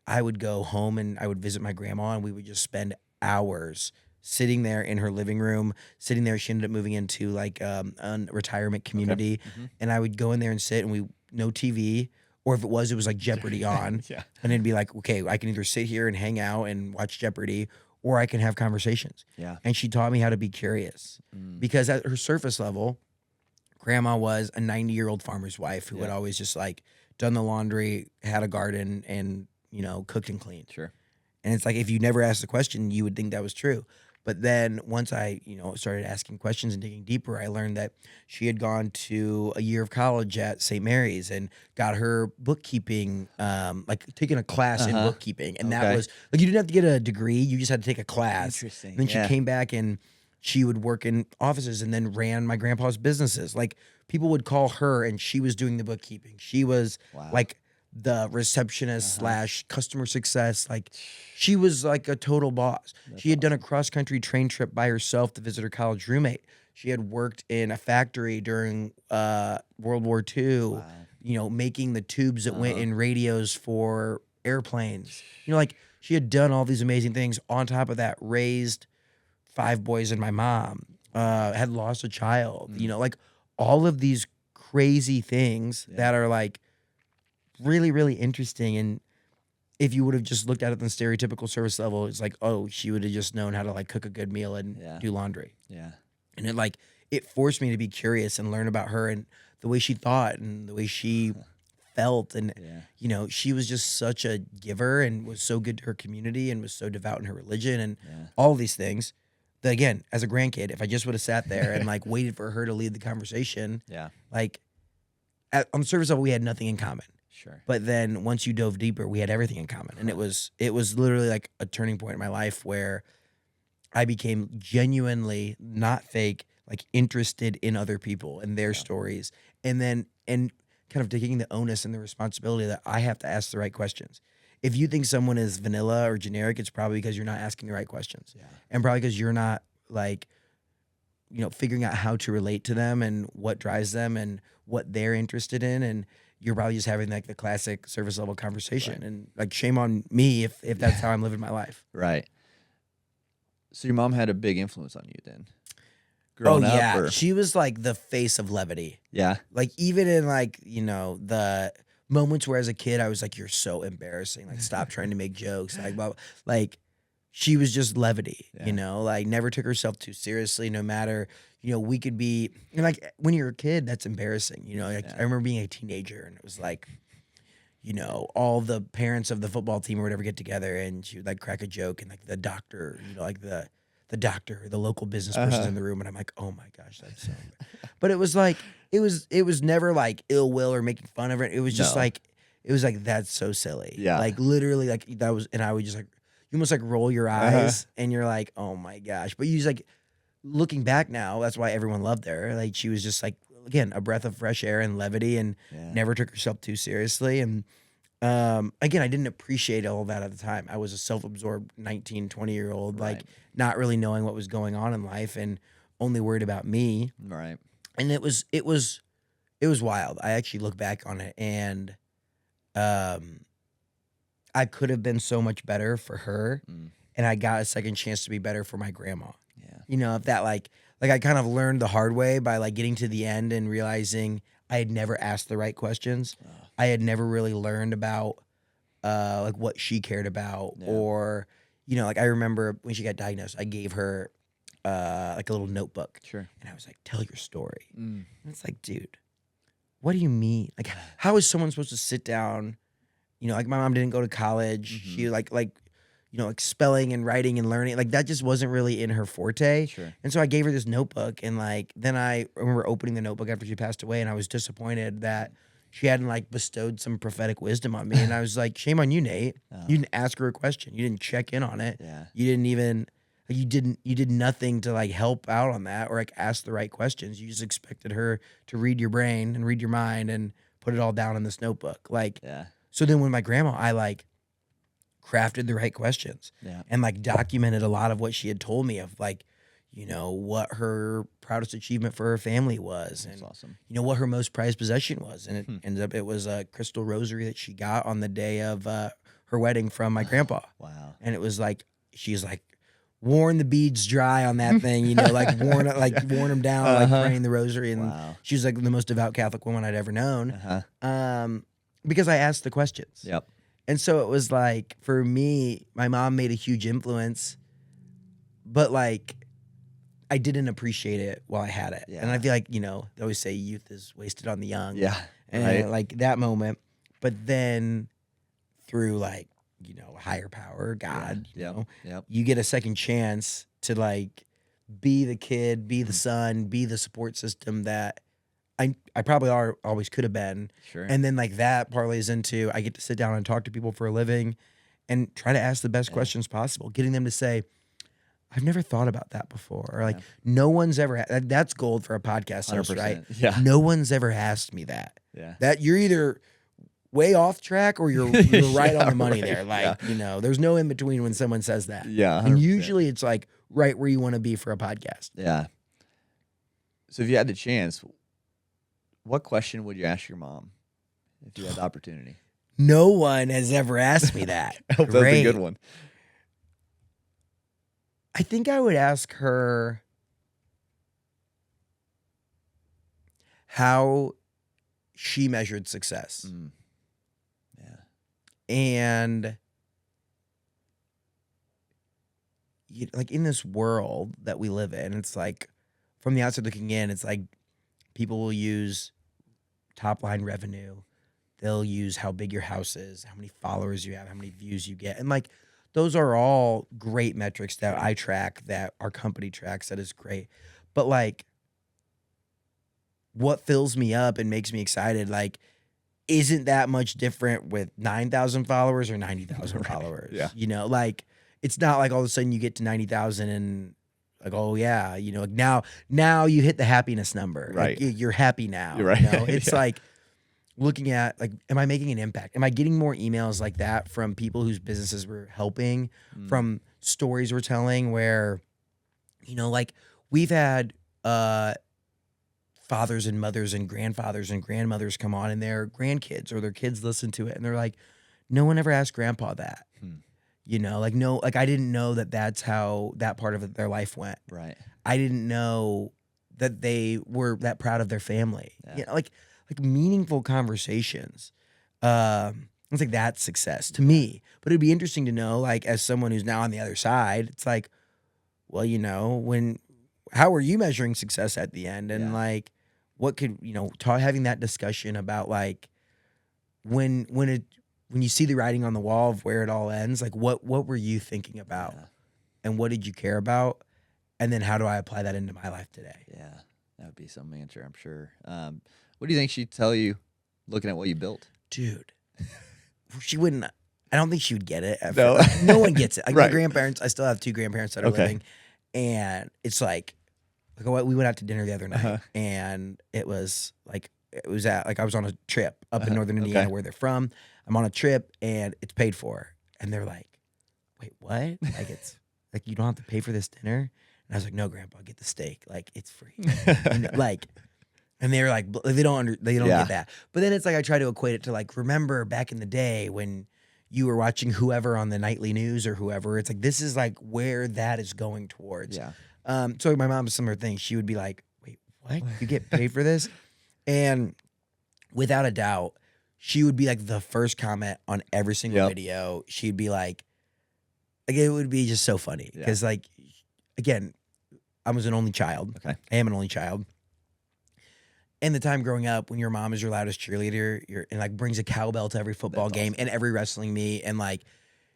I would go home and I would visit my grandma and we would just spend hours sitting there in her living room, sitting there. She ended up moving into like a retirement community. Mhm. And I would go in there and sit and no TV, or if it was like Jeopardy on. Yeah. And it'd be like, okay, I can either sit here and hang out and watch Jeopardy, or I can have conversations. Yeah. And she taught me how to be curious because at her surface level, grandma was a 90-year-old farmer's wife who had always just like done the laundry, had a garden, and cooked and cleaned. Sure. And it's like if you never asked the question, you would think that was true. But then once I, started asking questions and digging deeper, I learned that she had gone to a year of college at St. Mary's and got her bookkeeping, like taking a class in bookkeeping. And that Okay. was like, you didn't have to get a degree. You just had to take a class. Interesting. And then she came back and she would work in offices and then ran my grandpa's businesses. Like people would call her and she was doing the bookkeeping. She was like the receptionist / customer success. Like she was like a total boss. She had done a cross-country train trip by herself to visit her college roommate. She had worked in a factory during World War II, making the tubes that went in radios for airplanes. Like she had done all these amazing things. On top of that, raised 5 boys and my mom, had lost a child, like all of these crazy things that are like really, really interesting. And if you would have just looked at it on the stereotypical service level, it's like, oh, she would have just known how to like cook a good meal and do laundry. Yeah. And it forced me to be curious and learn about her and the way she thought and the way she felt. And, she was just such a giver and was so good to her community and was so devout in her religion and all these things. That, again, as a grandkid, if I just would have sat there and like waited for her to lead the conversation, like on the surface level, we had nothing in common. Sure. But then once you dove deeper, we had everything in common. And it was literally like a turning point in my life where I became genuinely, not fake, like interested in other people and their stories. And kind of taking the onus and the responsibility that I have to ask the right questions. If you think someone is vanilla or generic, it's probably because you're not asking the right questions. Yeah. And probably because you're not like, figuring out how to relate to them and what drives them and what they're interested in. And you're probably just having like the classic service level conversation. Right. And like, shame on me if that's how I'm living my life. Right. So your mom had a big influence on you then? Growing up? Or? She was like the face of levity. Yeah. Like even in like, the moments where as a kid I was like, you're so embarrassing. Like stop trying to make jokes. Like she was just levity, like never took herself too seriously, no matter, we could be like when you're a kid, that's embarrassing. I remember being a teenager and it was like, all the parents of the football team or whatever get together and she would like crack a joke and like the doctor, like the doctor, the local business person's in the room and I'm like, oh my gosh, that's so but it was like it was never like ill will or making fun of it. It was just like that's so silly. Yeah. Like literally like that was and I would just like you almost like roll your eyes and you're like, oh my gosh. But you just like looking back now, that's why everyone loved her. Like she was just like, again, a breath of fresh air and levity and never took herself too seriously. And again, I didn't appreciate all that at the time. I was a self-absorbed 19, 20-year-old, like not really knowing what was going on in life and only worried about me. Right. And it was wild. I actually look back on it and I could have been so much better for her and I got a second chance to be better for my grandma. Yeah. If that like I kind of learned the hard way by like getting to the end and realizing I had never asked the right questions. I had never really learned about like what she cared about or, like I remember when she got diagnosed, I gave her like a little notebook. Sure. And I was like, tell your story. And it's like, dude, what do you mean? Like, how is someone supposed to sit down? Like my mom didn't go to college. She like spelling and writing and learning, like that just wasn't really in her forte. Sure. And so I gave her this notebook and like, then I remember opening the notebook after she passed away and I was disappointed that she hadn't like bestowed some prophetic wisdom on me. And I was like, shame on you, Nate. You didn't ask her a question. You didn't check in on it. Yeah. You didn't even, like, you did nothing to like help out on that or like ask the right questions. You just expected her to read your brain and read your mind and put it all down in this notebook. Like, so then when my grandma, I like crafted the right questions and like documented a lot of what she had told me of like, what her proudest achievement for her family was and, awesome. What her most prized possession was. And it ended up, it was a crystal rosary that she got on the day of her wedding from my grandpa. Wow. And it was like, she's like, worn the beads dry on that thing, like worn them down, like praying the rosary. And she was like the most devout Catholic woman I'd ever known. Because I asked the questions. Yep. And so it was like, for me, my mom made a huge influence, but like, I didn't appreciate it while I had it. Yeah. And I feel like, they always say youth is wasted on the young. Yeah. And like that moment, but then through like, higher power, God, you get a second chance to like be the kid, be the son, be the support system that I probably always could have been. Sure. And then like that parlays into I get to sit down and talk to people for a living and try to ask the best questions possible, getting them to say, I've never thought about that before. Or like, no one's ever, that's gold for a podcast host, right? Yeah. No one's ever asked me that. Yeah. That you're either way off track or you're right on the money there. Like, there's no in between when someone says that. Yeah. 100%. And usually it's like right where you want to be for a podcast. Yeah. So if you had the chance, what question would you ask your mom if you had the opportunity? No one has ever asked me that. I hope that's a good one. I think I would ask her how she measured success. Yeah. And like in this world that we live in, it's like from the outside looking in, it's like people will use top line revenue. They'll use how big your house is, how many followers you have, how many views you get. And like, those are all great metrics that I track, that our company tracks, that is great. But like, what fills me up and makes me excited, like, isn't that much different with 9,000 followers or 90,000 followers. Yeah. Like, it's not like all of a sudden you get to 90,000 and like, oh yeah, like now you hit the happiness number. Right. Like, you're happy now. You're right. It's like looking at like, am I making an impact? Am I getting more emails like that from people whose businesses we're helping, from stories we're telling where, like we've had fathers and mothers and grandfathers and grandmothers come on and their grandkids or their kids listen to it and they're like, no one ever asked grandpa that. Like I didn't know that that's how that part of their life went. Right. I didn't know that they were that proud of their family. Yeah. Like meaningful conversations. It's like that's success to me. But it'd be interesting to know, like, as someone who's now on the other side, it's like, well, how are you measuring success at the end? And like, what could, having that discussion about like when you see the writing on the wall of where it all ends, like what were you thinking about and what did you care about? And then how do I apply that into my life today? Yeah, that would be some answer, I'm sure. What do you think she'd tell you looking at what you built? Dude, she wouldn't. I don't think she would get it. No. No one gets it. Like Right. my grandparents, I still have two grandparents that are living. And it's like we went out to dinner the other night and it was at I was on a trip up in northern Indiana where they're from. I'm on a trip and it's paid for. And they're like, wait, what? Like it's like, you don't have to pay for this dinner? And I was like, no, Grandpa, get the steak. Like it's free. And they were like, they don't get that. But then it's like I try to equate it to like, remember back in the day when you were watching whoever on the nightly news or whoever. It's like, this is like where that is going towards. Yeah. So my mom's similar thing. She would be like, wait, what? You get paid for this? And without a doubt, she would be like the first comment on every single video. She'd be like it would be just so funny. Because like, again, I was an only child. Okay. I am an only child. And the time growing up, when your mom is your loudest cheerleader, and like brings a cowbell to every football game and every wrestling meet, and like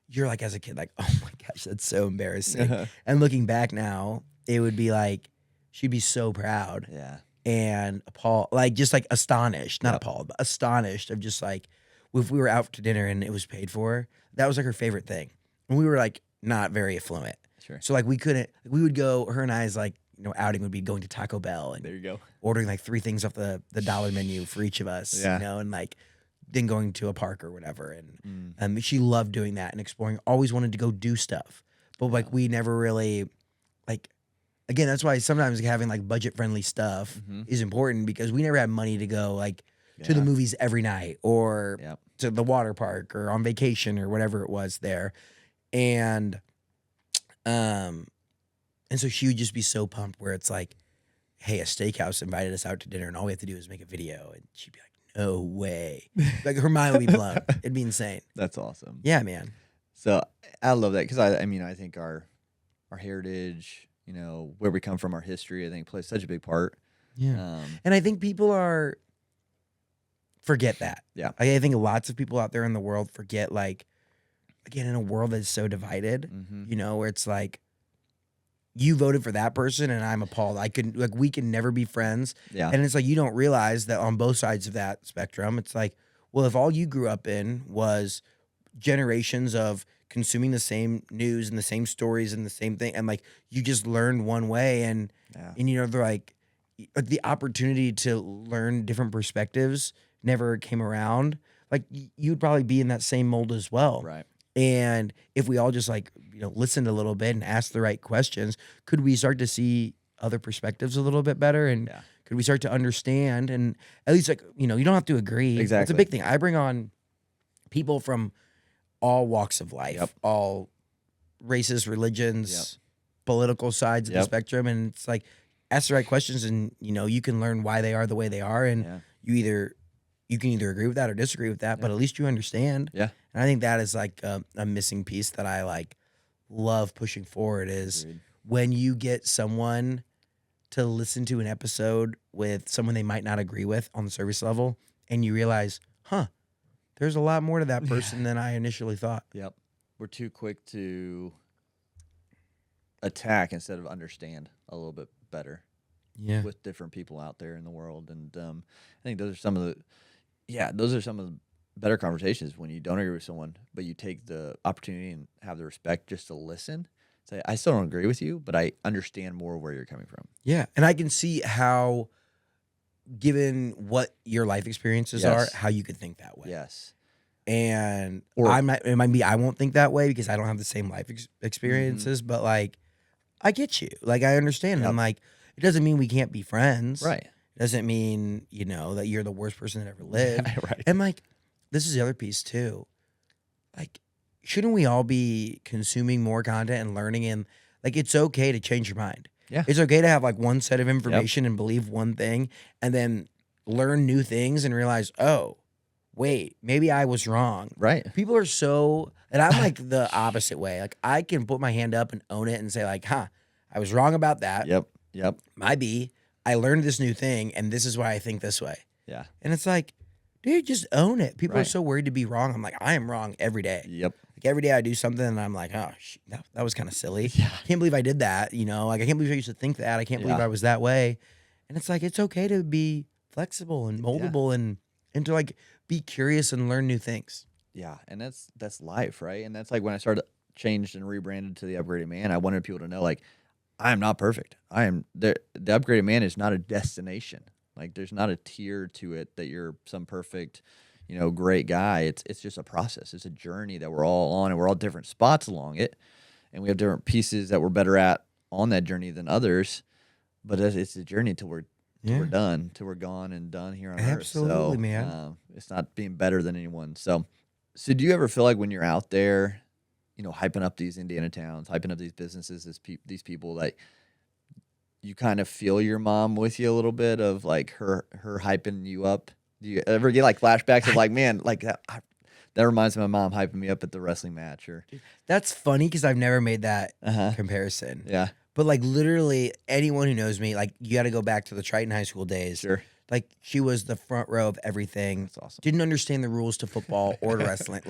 you're like as a kid, like, oh my gosh, that's so embarrassing. And looking back now, it would be like she'd be so proud. Yeah. And appalled, like just like astonished, not appalled, but astonished of just like if we were out to dinner and it was paid for, that was like her favorite thing. And we were like not very affluent. Sure. So like we would go, her and I's like, outing would be going to Taco Bell and There you go. ordering like 3 things off the dollar menu for each of us, and like then going to a park or whatever. And she loved doing that and exploring, always wanted to go do stuff. But like we never really like, again, that's why sometimes having like budget friendly stuff is important because we never had money to go like to the movies every night or to the water park or on vacation or whatever it was there. And so she would just be so pumped where it's like, hey, a steakhouse invited us out to dinner and all we have to do is make a video. And she'd be like, no way. Like her mind would be blown. It'd be insane. That's awesome. Yeah, man. So I love that because I mean, I think our heritage, where we come from, our history, I think plays such a big part. Yeah. And I think people forget that. Yeah. I think lots of people out there in the world forget, like, again, in a world that's so divided, where it's like, you voted for that person and I'm appalled. We can never be friends. Yeah. And it's like, you don't realize that on both sides of that spectrum, it's like, well, if all you grew up in was generations of consuming the same news and the same stories and the same thing, and like you just learned one way, and they're like the opportunity to learn different perspectives never came around, like you'd probably be in that same mold as well. Right. And if we all just listened a little bit and asked the right questions, could we start to see other perspectives a little bit better? And could we start to understand? And at least you don't have to agree. Exactly. It's a big thing. I bring on people from all walks of life, all races, religions, political sides of the spectrum. And it's like, ask the right questions and, you can learn why they are the way they are. And you can either agree with that or disagree with that, but at least you understand. Yeah. And I think that is like a missing piece that I love pushing forward is when you get someone to listen to an episode with someone they might not agree with on the service level and you realize, there's a lot more to that person than I initially thought. Yep. We're too quick to attack instead of understand a little bit better with different people out there in the world. And I think those are some of the better conversations when you don't agree with someone, but you take the opportunity and have the respect just to listen. Say, I still don't agree with you, but I understand more where you're coming from. Yeah. And I can see how, given what your life experiences are, how you could think that way. Yes. And it might be I won't think that way because I don't have the same life experiences, but I get you. I understand. And I'm like, it doesn't mean we can't be friends. Right. It doesn't mean, that you're the worst person that ever lived. Right. And this is the other piece too. Shouldn't we all be consuming more content and learning? And it's okay to change your mind. Yeah. It's okay to have one set of information and believe one thing and then learn new things and realize, oh, wait, maybe I was wrong. Right. People are so, and I'm the opposite way. I can put my hand up and own it and say I was wrong about that. Yep. Might be. I learned this new thing and this is why I think this way. Yeah. And it's dude, just own it. People are so worried to be wrong. I'm I am wrong every day. Yep. Every day I do something and I'm oh, that was kind of silly. Yeah. I can't believe I did that. I can't believe I used to think that. I can't believe I was that way. And it's it's okay to be flexible and moldable and to be curious and learn new things. Yeah. And that's life, right? And that's when I started changed and rebranded to the Upgraded Man, I wanted people to know I am not perfect. I am the Upgraded Man is not a destination. There's not a tier to it that you're some perfect, great guy. It's just a process. It's a journey that we're all on, and we're all different spots along it, and we have different pieces that we're better at on that journey than others. But it's a journey till we're done, till we're gone and done here on Earth. Absolutely, man. It's not being better than anyone. So do you ever feel when you're out there, hyping up these Indiana towns, hyping up these businesses, these people, you kind of feel your mom with you a little bit of her hyping you up? Do you ever get flashbacks of man, that reminds me of my mom hyping me up at the wrestling match? Or that's funny because I've never made that comparison. Yeah. But literally anyone who knows me, you got to go back to the Triton High School days. Sure. She was the front row of everything. That's awesome. Didn't understand the rules to football or to wrestling.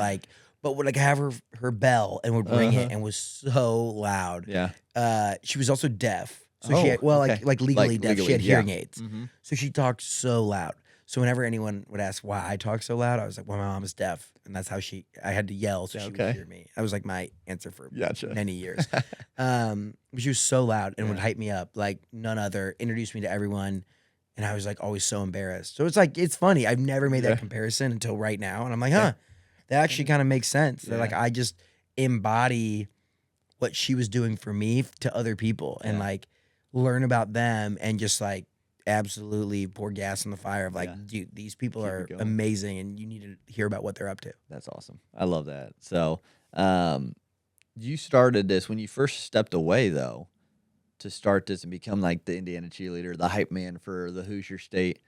But would have her bell and would ring it and was so loud. Yeah. She was also deaf. So she had, legally deaf. She had hearing aids. Mm-hmm. So she talked so loud. So whenever anyone would ask why I talk so loud, I was well, my mom is deaf. And that's how I had to yell so she would hear me. That was my answer for many years. But she was so loud and would hype me up like none other, introduce me to everyone. And I was always so embarrassed. So it's it's funny. I've never made that comparison until right now. And I'm that actually kind of makes sense. That I just embody what she was doing for me to other people and learn about them and just absolutely pour gas on the fire of dude, these people are amazing and you need to hear about what they're up to. That's awesome. I love that. So you started this when you first stepped away though, to start this and become the Indiana cheerleader, the hype man for the Hoosier State.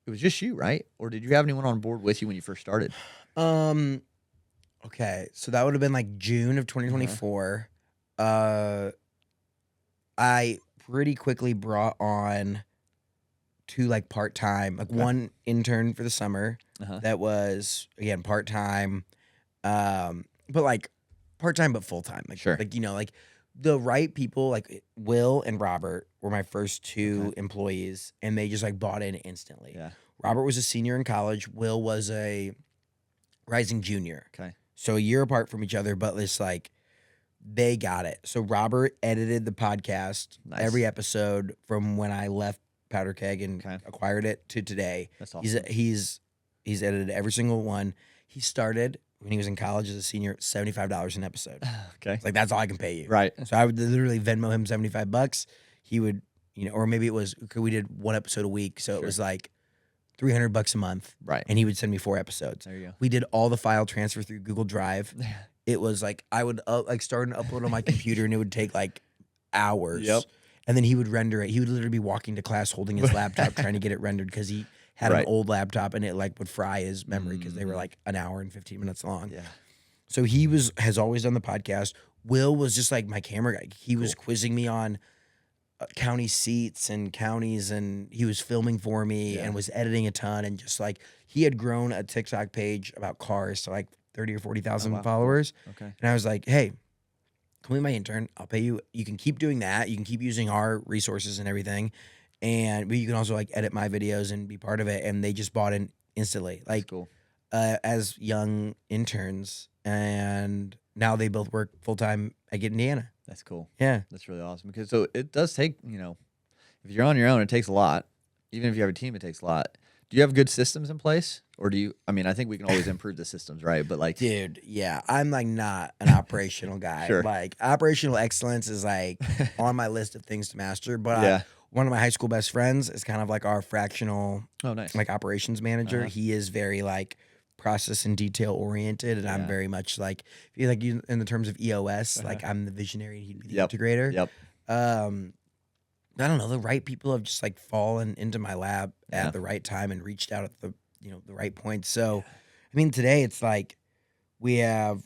It was just you, right? Or did you have anyone on board with you when you first started? Okay, so that would have been June of 2024. I pretty quickly brought on two part-time, one intern for the summer that was again part-time, but part-time but full-time. Sure. the right people, like Will and Robert, were my first two employees, and they just like bought in instantly. Yeah. Robert was a senior in college. Will was a rising junior. Okay. So a year apart from each other, but it's like they got it. So Robert edited the podcast Nice. every episode from when I left Powder Keg and acquired it to today. That's awesome. He's edited every single one. He started when he was in college as a senior, $75 an episode. Okay. It's like, that's all I can pay you. Right. So I would literally Venmo him $75. He would, or maybe it was, we did one episode a week. So it was like $300 a month. Right. And he would send me 4 episodes. There you go. We did all the file transfer through Google Drive. It was like, I would start and upload on my computer, and it would take like hours. Yep. And then he would render it. He would literally be walking to class holding his laptop trying to get it rendered because he had an old laptop and it like would fry his memory because they were like an hour and 15 minutes long. Yeah. So he has always done the podcast. Will was just like my camera guy. He was quizzing me on county seats and counties, and he was filming for me and was editing a ton. And just like he had grown a TikTok page about cars to like 30 or 40,000 followers. Okay. And I was like, hey, come be my intern. I'll pay you. You can keep doing that. You can keep using our resources and everything. But you can also like edit my videos and be part of it. And they just bought in instantly. Like, That's cool. As young interns, and now they both work full time at Get Indiana. That's cool. Yeah, that's really awesome because so it does take, if you're on your own, it takes a lot. Even if you have a team, it takes a lot. Do you have good systems in place, or do you? I mean, I think we can always improve the systems, right? But like, dude, yeah, I'm like not an operational guy. Sure. Like operational excellence is like on my list of things to master. But one of my high school best friends is kind of like our fractional, like operations manager. He is very like process and detail oriented, and I'm very much like, in the terms of EOS, like I'm the visionary and he'd be the integrator. Yep. I don't know, the right people have just like fallen into my lab at the right time and reached out at the the right point. So I mean, today it's like we have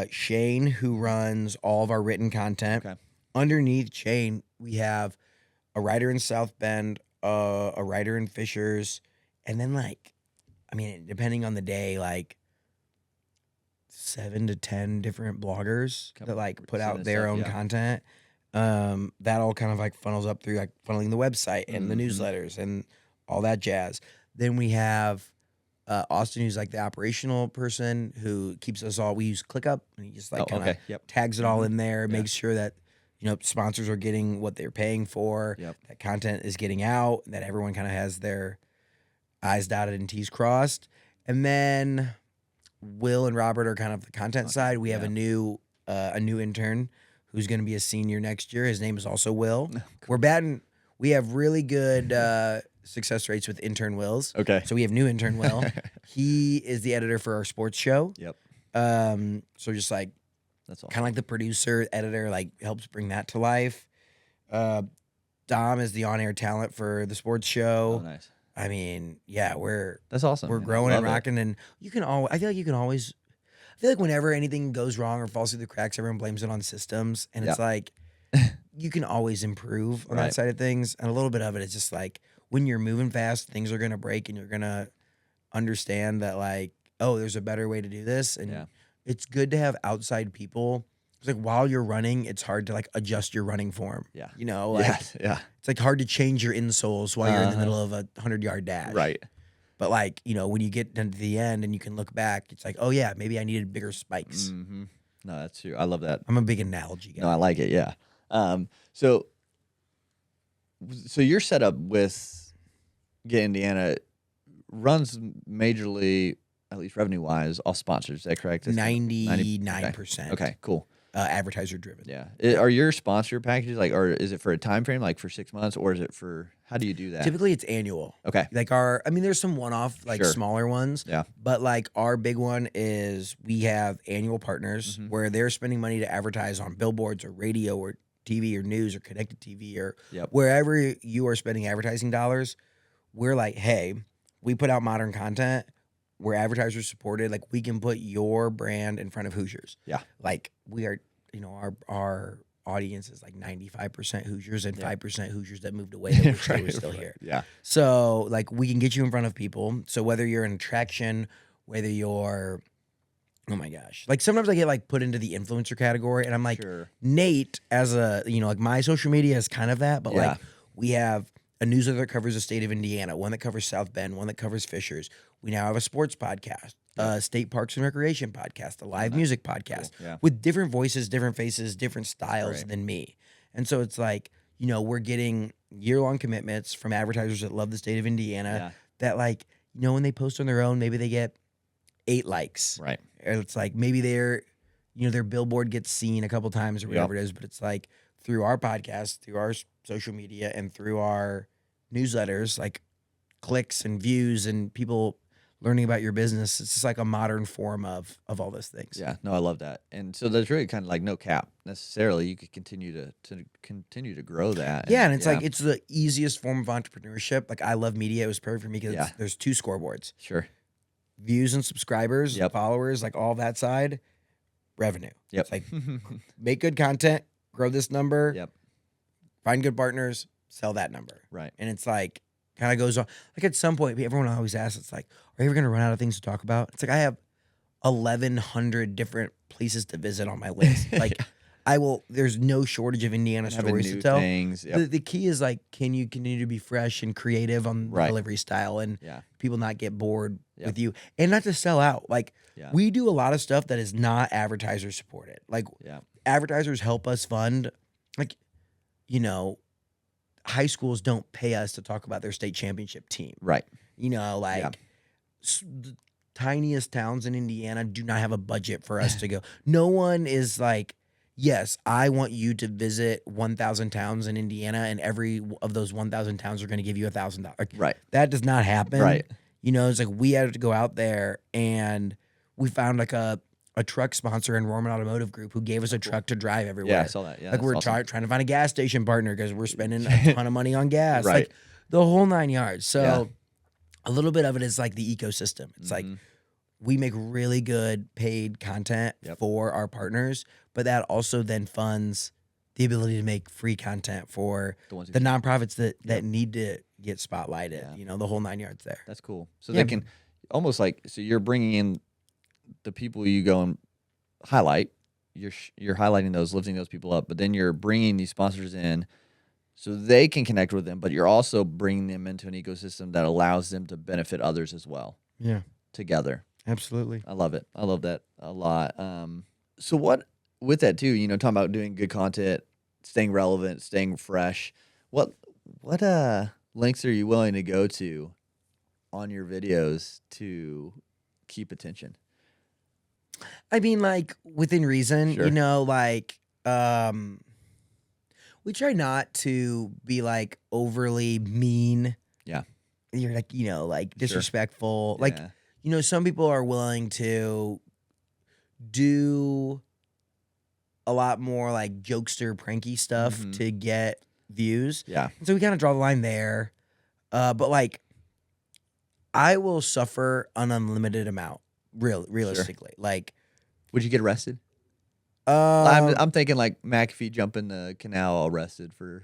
Shane, who runs all of our written content. Underneath Shane, we have a writer in South Bend, a writer in Fishers, and then like, I mean, depending on the day, like 7 to 10 different bloggers that like put out their own content. That all kind of like funnels up through like funneling the website and the newsletters and all that jazz. Then we have Austin, who's like the operational person who keeps us all. We use ClickUp, and he just like kind of tags it all in there, makes sure that sponsors are getting what they're paying for, that content is getting out, that everyone kind of has their I's dotted and T's crossed. And then Will and Robert are kind of the content side. We have a new intern who's going to be a senior next year. His name is also Will. We have really good success rates with intern Wills. Okay. So we have new intern Will. He is the editor for our sports show. Yep. So just like, that's awesome. Kind of like the producer, editor, like helps bring that to life. Dom is the on-air talent for the sports show. Oh, nice. I mean, that's awesome. We're growing and rocking, and I feel like whenever anything goes wrong or falls through the cracks, everyone blames it on systems, and it's like you can always improve on that side of things. And a little bit of it is just like when you're moving fast, things are gonna break, and you're gonna understand that like, oh, there's a better way to do this, and it's good to have outside people. It's like while you're running, it's hard to like adjust your running form. Yeah. It's like hard to change your insoles while you're in the middle of a 100-yard dash. Right. But like, when you get down to the end and you can look back, it's like, oh yeah, maybe I needed bigger spikes. Mm-hmm. No, that's true. I love that. I'm a big analogy guy. No, I like it. Yeah. So your setup with Get Indiana runs majorly, at least revenue wise, off sponsors. Is that correct? 99%. Okay, cool. Advertiser driven. Yeah. Are your sponsor packages like, or is it for a time frame, like for 6 months, or is it for, how do you do that? Typically it's annual. Okay. Like there's some one-off, like smaller ones. Yeah. But like our big one is we have annual partners where they're spending money to advertise on billboards or radio or TV or news or connected TV or wherever you are spending advertising dollars. We're like, hey, we put out modern content. We're advertiser supported. Like we can put your brand in front of Hoosiers. Yeah. Like we are, our audience is like 95% Hoosiers and 5% Hoosiers that moved away that wish they were still here. Yeah. So like we can get you in front of people. So whether you're an attraction, whether you're Oh my gosh. Like sometimes I get like put into the influencer category and I'm like, Sure. Nate, as a, like my social media is kind of that, but Yeah. like we have a newsletter that covers the state of Indiana, one that covers South Bend, one that covers Fishers. We now have a sports podcast, a state parks and recreation podcast, a live music podcast Yeah. with different voices, different faces, different styles Right. than me. And so it's like, we're getting year-long commitments from advertisers that love the state of Indiana that like, when they post on their own, maybe they get 8 likes. Right. Or it's like maybe their billboard gets seen a couple times or whatever it is, but it's like through our podcast, through our social media, and through our newsletters, like clicks and views and people learning about your business. It's just like a modern form of all those things. Yeah, no, I love that. And so there's really kind of like no cap necessarily. You could continue to grow that. Yeah, and it's like it's the easiest form of entrepreneurship. Like I love media. It was perfect for me because there's 2 scoreboards. Sure. Views and subscribers, followers, like all that side, revenue. Yep. It's like make good content, grow this number, find good partners, sell that number. Right. And it's like kind of goes on. Like at some point, everyone always asks, it's like, are you ever going to run out of things to talk about? It's like I have 1,100 different places to visit on my list. Like there's no shortage of Indiana stories to tell. Things. The key is like, can you continue to be fresh and creative on the delivery style and people not get bored with you and not to sell out. Like we do a lot of stuff that is not advertiser supported. Like advertisers help us fund, like, high schools don't pay us to talk about their state championship team. Right. The tiniest towns in Indiana do not have a budget for us to go. No one is like, yes, I want you to visit 1,000 towns in Indiana, and every of those 1,000 towns are going to give you $1,000. Right. That does not happen. Right. It's like we had to go out there and we found like a truck sponsor in Roman Automotive Group who gave us a truck to drive everywhere. Yeah, I saw that. Yeah, like we're awesome. trying to find a gas station partner because we're spending a ton of money on gas. Right. Like the whole 9 yards. So a little bit of it is like the ecosystem. It's like we make really good paid content for our partners, but that also then funds the ability to make free content for the nonprofits that need to get spotlighted, the whole 9 yards there. That's cool. So they can almost like, so you're bringing in the people you go and highlight. You're highlighting those, lifting those people up, but then you're bringing these sponsors in so they can connect with them, but you're also bringing them into an ecosystem that allows them to benefit others as well. Yeah. Together. Absolutely. I love it. I love that a lot. So what, with that too, talking about doing good content, staying relevant, staying fresh, what lengths are you willing to go to on your videos to keep attention? I mean, like within reason, Sure. We try not to be like overly mean. Yeah. You're like, like disrespectful. Yeah. Like, some people are willing to do a lot more like jokester, pranky stuff to get views. Yeah. So we kind of draw the line there. But like, I will suffer an unlimited amount, realistically. Sure. Like, would you get arrested? I'm thinking like McAfee jumping the canal arrested for.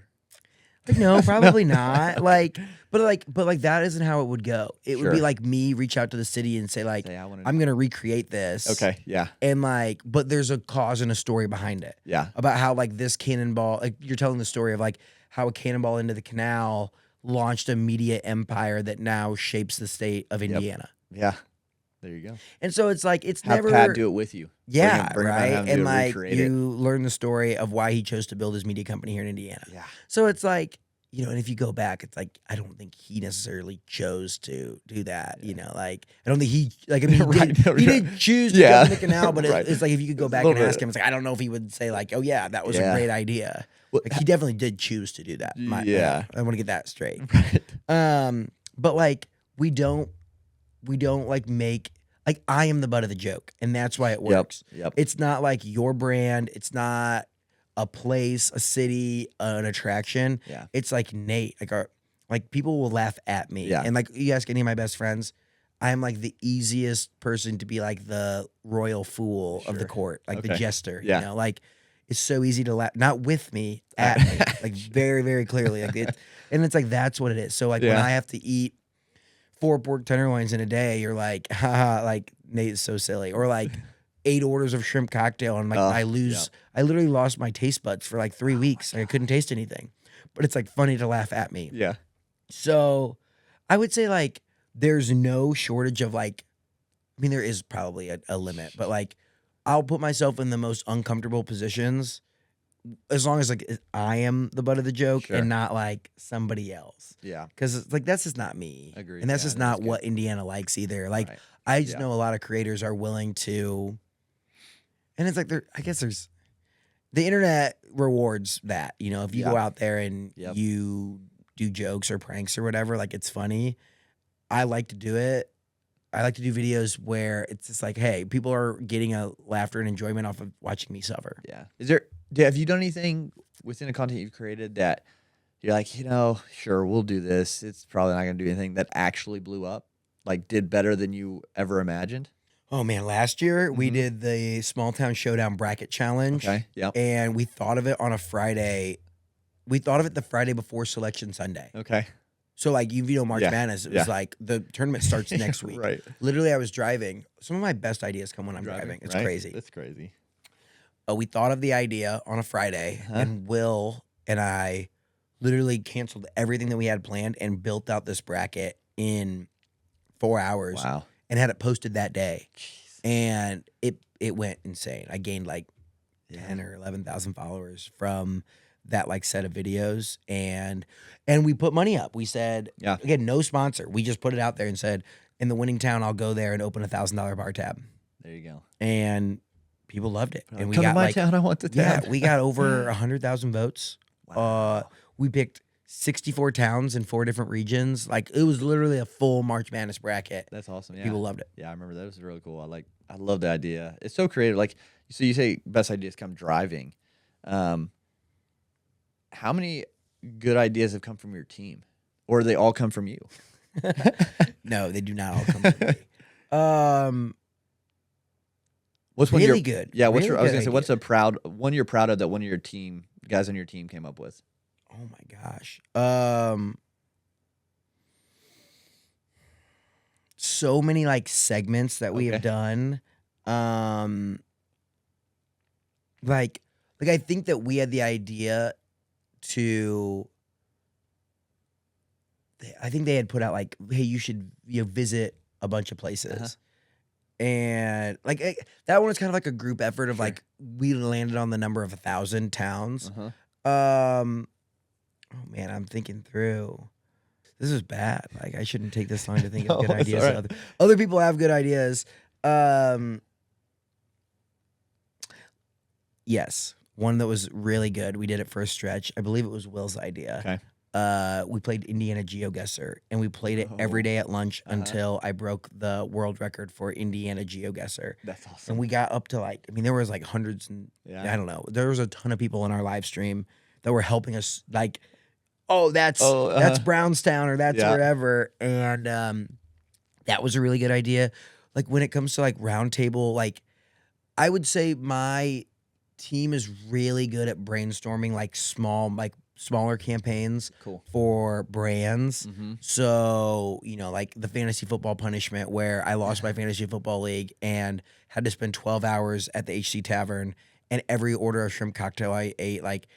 No, probably not. But that isn't how it would go. It would be Sure. like me reach out to the city and say like, I'm gonna recreate this. Okay. Yeah. And like, but there's a cause and a story behind it. Yeah. About how like this cannonball, like you're telling the story of like how a cannonball into the canal launched a media empire that now shapes the state of Indiana. Yeah. There you go. And so it's like, it's Have never. Pat do it with you. Yeah, bring him out, right. have him do And it, like recreate you learn the story of why he chose to build his media company here in Indiana. Yeah. So it's like, and if you go back, it's like, I don't think he necessarily chose to do that. Like, I don't think he, like, I mean, he did choose to jump in the canal, but it's like, if you could go back and ask him, it's like, I don't know if he would say like, oh yeah, that was a great idea. Like he definitely did choose to do that. I want to get that straight. Right. But like, we don't like make, like, I am the butt of the joke, and that's why it works. Yep. It's not like your brand. It's not a place, a city, an attraction. Yeah. It's like Nate. Like people will laugh at me. Yeah. And like you ask any of my best friends, I'm like the easiest person to be like the royal fool of the Sure. court, like the Okay. jester. Yeah. Like it's so easy to laugh, not with me, at me, like very, very clearly. Like and it's like that's what it is. So like when I have to eat 4 pork tenderloins in a day, you're like, haha, like Nate is so silly. Or like 8 orders of shrimp cocktail and like I literally lost my taste buds for like 3 weeks. Like I couldn't taste anything. But it's like funny to laugh at me. Yeah. So I would say like there's no shortage of like, I mean, there is probably a limit, but like I'll put myself in the most uncomfortable positions as long as like I am the butt of the joke and not like somebody else. Yeah. Because like that's just not me. Agreed. And that's Yeah, just that is not good. what Indiana likes either. Like I just know a lot of creators are willing to, and it's like I guess there's the internet rewards that, you know, if you go out there and you do jokes or pranks or whatever, like it's funny. I like to do it. I like to do videos where it's just like, hey, people are getting a laughter and enjoyment off of watching me suffer. Yeah. Have you done anything within the content you've created that you're like, you know, sure, we'll do this. It's probably not going to do anything that actually blew up, like did better than you ever imagined? Oh man, last year we did the Small Town Showdown Bracket Challenge. Okay. Yep. And we thought of it on a Friday. We thought of it the Friday before Selection Sunday. Okay. So like you know March Madness, it was like the tournament starts next week. Right. Literally, I was driving. Some of my best ideas come when I'm driving. It's crazy. That's crazy. We thought of the idea on a Friday, and Will and I literally canceled everything that we had planned and built out this bracket in 4 hours. Wow. And had it posted that day. Jeez. And it went insane. I gained like 10 or 11,000 followers from that like set of videos, and we put money up. We said, again, no sponsor. We just put it out there and said, in the winning town, I'll go there and open $1,000 bar tab. There you go. And people loved it. And we Come got to my like town, I want the tab. yeah, we got over 100,000 votes. Wow. We picked 64 towns in 4 different regions. Like it was literally a full March Madness bracket. That's awesome. Yeah. People loved it. Yeah, I remember that was really cool. I love the idea. It's so creative. Like, so you say best ideas come driving. How many good ideas have come from your team, or do they all come from you? No, they do not all come from me. What's one really good? Yeah, really I was gonna say, idea. what's a proud one you're proud of that one of your guys on your team came up with? Oh my gosh. So many like segments that we have done. Like I think that we had the idea to, I think they had put out like, hey, you should visit a bunch of places. And like that one was kind of like a group effort of like, we landed on the number of 1,000 towns. Oh man, I'm thinking through. This is bad. Like I shouldn't take this long to think of good ideas. Right. Other people have good ideas. Yes, one that was really good. We did it for a stretch. I believe it was Will's idea. Okay. We played Indiana GeoGuessr, and we played it every day at lunch until I broke the world record for Indiana GeoGuessr. That's awesome. And we got up to like, I mean, there was like hundreds and I don't know. There was a ton of people in our live stream that were helping us like, that's Brownstown or that's wherever. And that was a really good idea. Like when it comes to like roundtable, like I would say my team is really good at brainstorming like smaller campaigns for brands. So, you know, like the fantasy football punishment where I lost my fantasy football league and had to spend 12 hours at the HC Tavern, and every order of shrimp cocktail I ate, like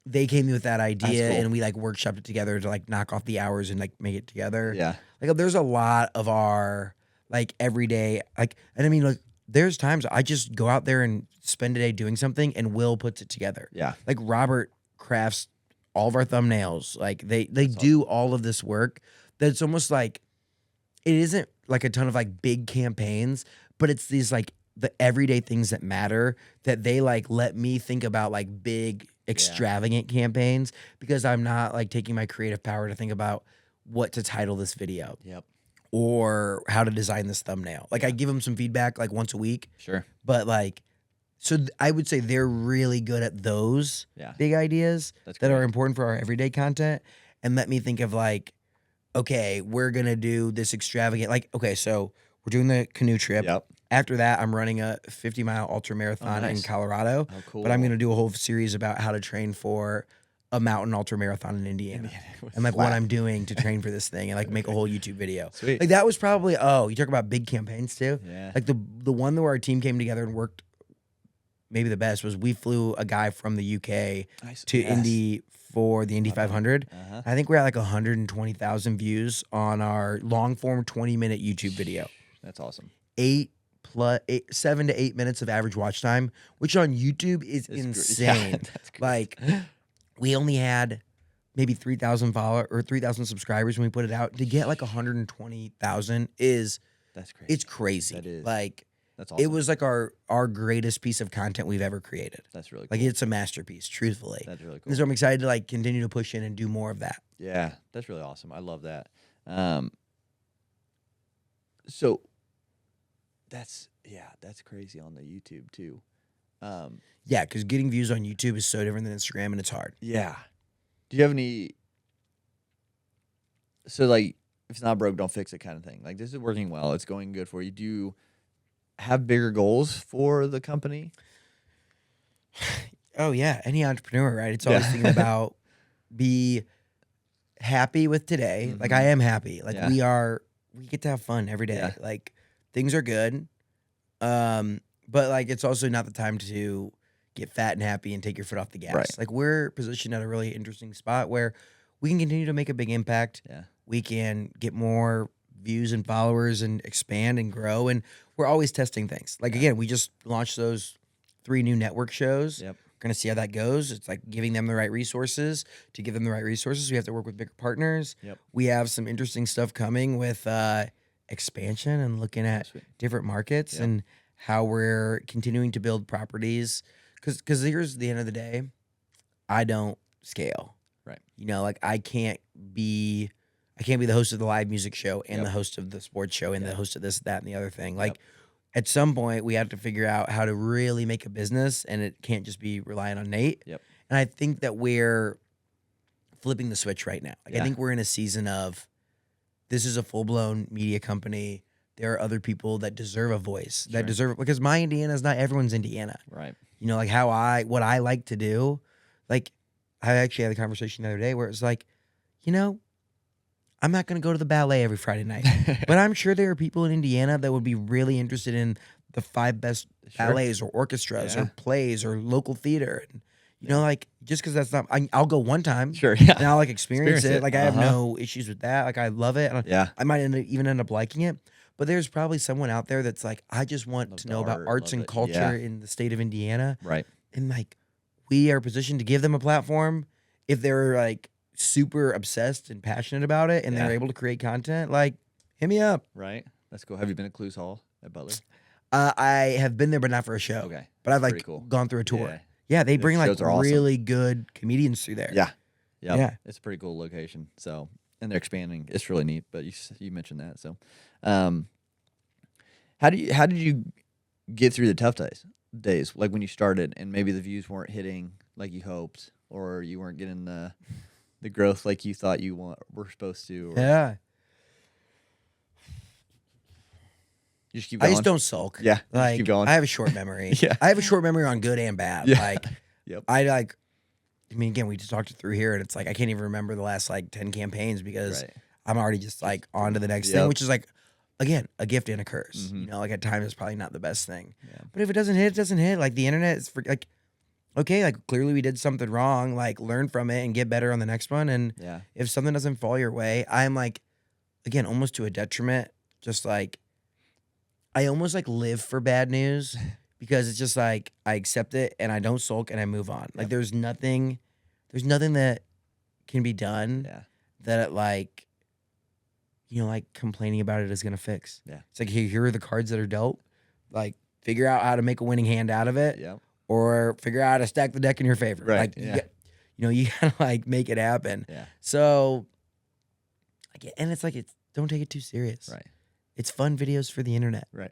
they came to me with that idea and we like workshopped it together to like knock off the hours and like make it together. Yeah. Like there's a lot of our like everyday, like, and I mean, like there's times I just go out there and spend a day doing something and Will puts it together. Yeah. Like Robert crafts all of our thumbnails. Like they do all of this work that's almost like, it isn't like a ton of like big campaigns, but it's these like the everyday things that matter that they like let me think about like big extravagant campaigns, because I'm not like taking my creative power to think about what to title this video. Yep. Or how to design this thumbnail. Like I give them some feedback like once a week. Sure. But like, so I would say they're really good at those big ideas that are important for our everyday content, and let me think of like, okay, we're going to do this extravagant, like, okay, so we're doing the canoe trip. Yep. After that, I'm running a 50-mile ultra marathon in Colorado. Oh, cool. But I'm going to do a whole series about how to train for a mountain ultra marathon in Indiana. And like what I'm doing to train for this thing and like make a whole YouTube video. Sweet. Like that was probably, you talk about big campaigns too. Yeah. Like the one where our team came together and worked maybe the best was we flew a guy from the UK to Indy for the Indy 500. I think we're at like 120,000 views on our long form 20-minute YouTube video. That's awesome. 7 to 8 minutes of average watch time, which on YouTube is insane. Yeah, that's crazy. Like we only had maybe 3,000 followers or 3,000 subscribers when we put it out. To get like 120,000 that's crazy. It's crazy. That is. Like that's awesome. it was like our greatest piece of content we've ever created. That's really cool. Like it's a masterpiece, truthfully. That's really cool. And so I'm excited to like continue to push in and do more of that. Yeah, that's really awesome. I love that. So that's crazy on the YouTube too. Yeah, because getting views on YouTube is so different than Instagram, and it's hard. Yeah. Do you have any? So like, if it's not broke, don't fix it, kind of thing. Like this is working well. It's going good for you. Do you have bigger goals for the company? Oh yeah, any entrepreneur, right? It's always thinking about be happy with today. Like I am happy. Like we get to have fun every day. Yeah. Like things are good. But like it's also not the time to get fat and happy and take your foot off the gas. Right. Like we're positioned at a really interesting spot where we can continue to make a big impact. Yeah. We can get more views and followers and expand and grow. And we're always testing things. Like again, we just launched those 3 new network shows. Yep. We're going to see how that goes. It's like giving them the right resources. To give them the right resources, we have to work with bigger partners. Yep. We have some interesting stuff coming with expansion and looking at different markets and how we're continuing to build properties. Because here's the end of the day, I don't scale. Right. You know, like I can't be the host of the live music show and the host of the sports show and the host of this, that, and the other thing. Like at some point we have to figure out how to really make a business, and it can't just be relying on Nate. Yep. And I think that we're flipping the switch right now. Like I think we're in a season of this is a full-blown media company. There are other people that deserve a voice, that deserve, because my Indiana is not everyone's Indiana. Right. You know, like what I like to do. Like I actually had a conversation the other day where it was like, you know, I'm not going to go to the ballet every Friday night, but I'm sure there are people in Indiana that would be really interested in the 5 best ballets or orchestras or plays or local theater. And, you know, like just because that's not, I'll go one time. Sure. Yeah. And I'll like experience it. Like I have no issues with that. Like I love it. I might even end up liking it. But there's probably someone out there that's like, I just want to know about arts and culture in the state of Indiana. Right. And like, we are positioned to give them a platform if they're like super obsessed and passionate about it and they're able to create content. Like, hit me up. Right. That's cool. Have you been to Clues Hall at Butler? I have been there, but not for a show. Okay. But I've like gone through a tour. Yeah, they bring like really good comedians through there. Yeah. Yep. Yeah. It's a pretty cool location. So, and they're expanding. It's really neat. But you mentioned that. So, how did you get through the tough days? Like when you started and maybe the views weren't hitting like you hoped, or you weren't getting the growth like you thought you were supposed to. Or Yeah. You just keep going. I just don't sulk. Yeah. Like, just keep going. I have a short memory. Yeah. I have a short memory on good and bad. Yeah. Like, Yep. I mean, again, we just talked it through here, and it's like I can't even remember the last like 10 campaigns because I'm already just like on to the next thing, which is like, again, a gift and a curse. You know, like at times it's probably not the best thing. Yeah. But if it doesn't hit, it doesn't hit. Like the internet is like, okay, like clearly we did something wrong. Like learn from it and get better on the next one. And if something doesn't fall your way, I'm like, again, almost to a detriment. Just like, I almost like live for bad news because it's just like I accept it and I don't sulk and I move on. Like there's nothing that can be done that like, you know, like complaining about it is gonna fix. Yeah. It's like here are the cards that are dealt. Like figure out how to make a winning hand out of it. Yeah. Or figure out how to stack the deck in your favor. Right. Like you know, you gotta like make it happen. Yeah. So and it's like don't take it too serious. Right. It's fun videos for the internet. Right.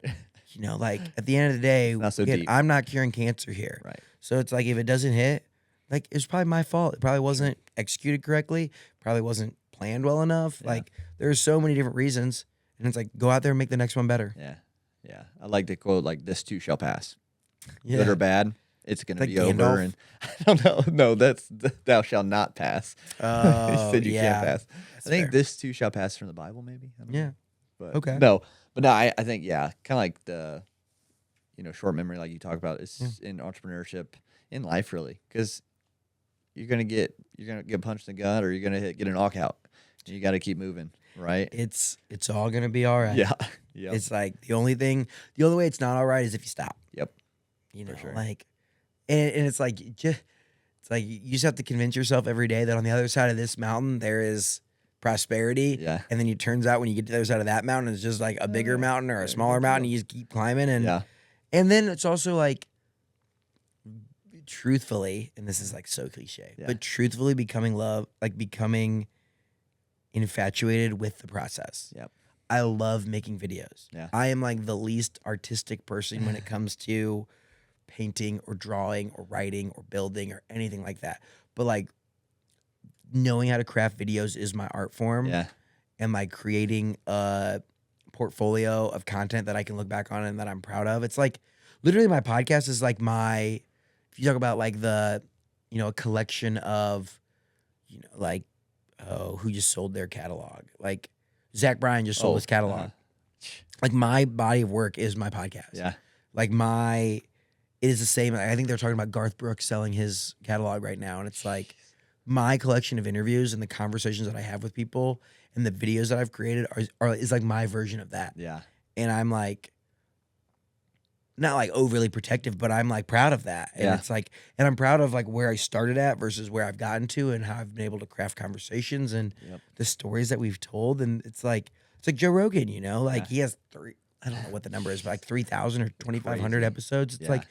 You know, like at the end of the day, Not so deep. I'm not curing cancer here. Right. So it's like if it doesn't hit, like it's probably my fault. It probably wasn't executed correctly. Probably wasn't planned well enough. Yeah. Like there's so many different reasons, and it's like go out there and make the next one better. Yeah. Yeah. I like to quote like this too shall pass. Yeah. Good or bad, it's going to Like be over. Gandalf? And I don't know. No, that's thou shall not pass. Oh, He said you yeah. can't pass. That's I think fair. this too shall pass from the Bible, maybe. I don't Yeah. know. But Okay. No, but no, I think, yeah, kind of like the, short memory, like you talk about, is in entrepreneurship, in life, really, because you're gonna get punched in the gut, or you're gonna get a knockout. You got to keep moving, right? It's all gonna be all right. Yeah. Yep. It's like the only way it's not all right is if you stop. Yep. You know, sure. like, and it's like it's like you just have to convince yourself every day that on the other side of this mountain there is prosperity. Yeah. And then it turns out when you get to the other side of that mountain, it's just like a bigger mountain or a smaller mountain. And you just keep climbing, and then it's also like, truthfully, and this is like so cliche, but truthfully becoming infatuated with the process. Yep. I love making videos. Yeah. I am like the least artistic person when it comes to painting or drawing or writing or building or anything like that. But like knowing how to craft videos is my art form. Yeah. And like creating a portfolio of content that I can look back on and that I'm proud of. It's like literally my podcast is like if you talk about like a collection of, like, who just sold their catalog. Like Zach Bryan just sold his catalog. Like my body of work is my podcast. Yeah. Like it is the same. I think they're talking about Garth Brooks selling his catalog right now. And it's like my collection of interviews and the conversations that I have with people and the videos that I've created is like my version of that. Yeah. And I'm like, not like overly protective, but I'm like proud of that. And it's like, and I'm proud of like where I started at versus where I've gotten to and how I've been able to craft conversations and the stories that we've told. And it's like Joe Rogan, like he has I don't know what the number is, but like 3,000 or 2,500 episodes. It's like,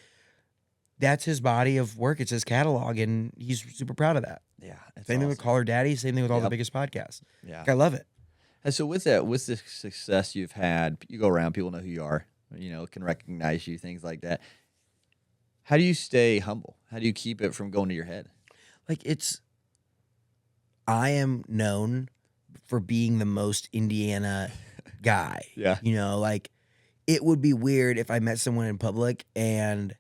that's his body of work. It's his catalog. And he's super proud of that. Yeah. Same thing with Call Her Daddy. Same thing with all the biggest podcasts. Yeah. Like, I love it. And so with the success you've had, you go around, people know who you are, can recognize you, things like that. How do you stay humble? How do you keep it from going to your head? Like I am known for being the most Indiana guy. Yeah. Like it would be weird if I met someone in public and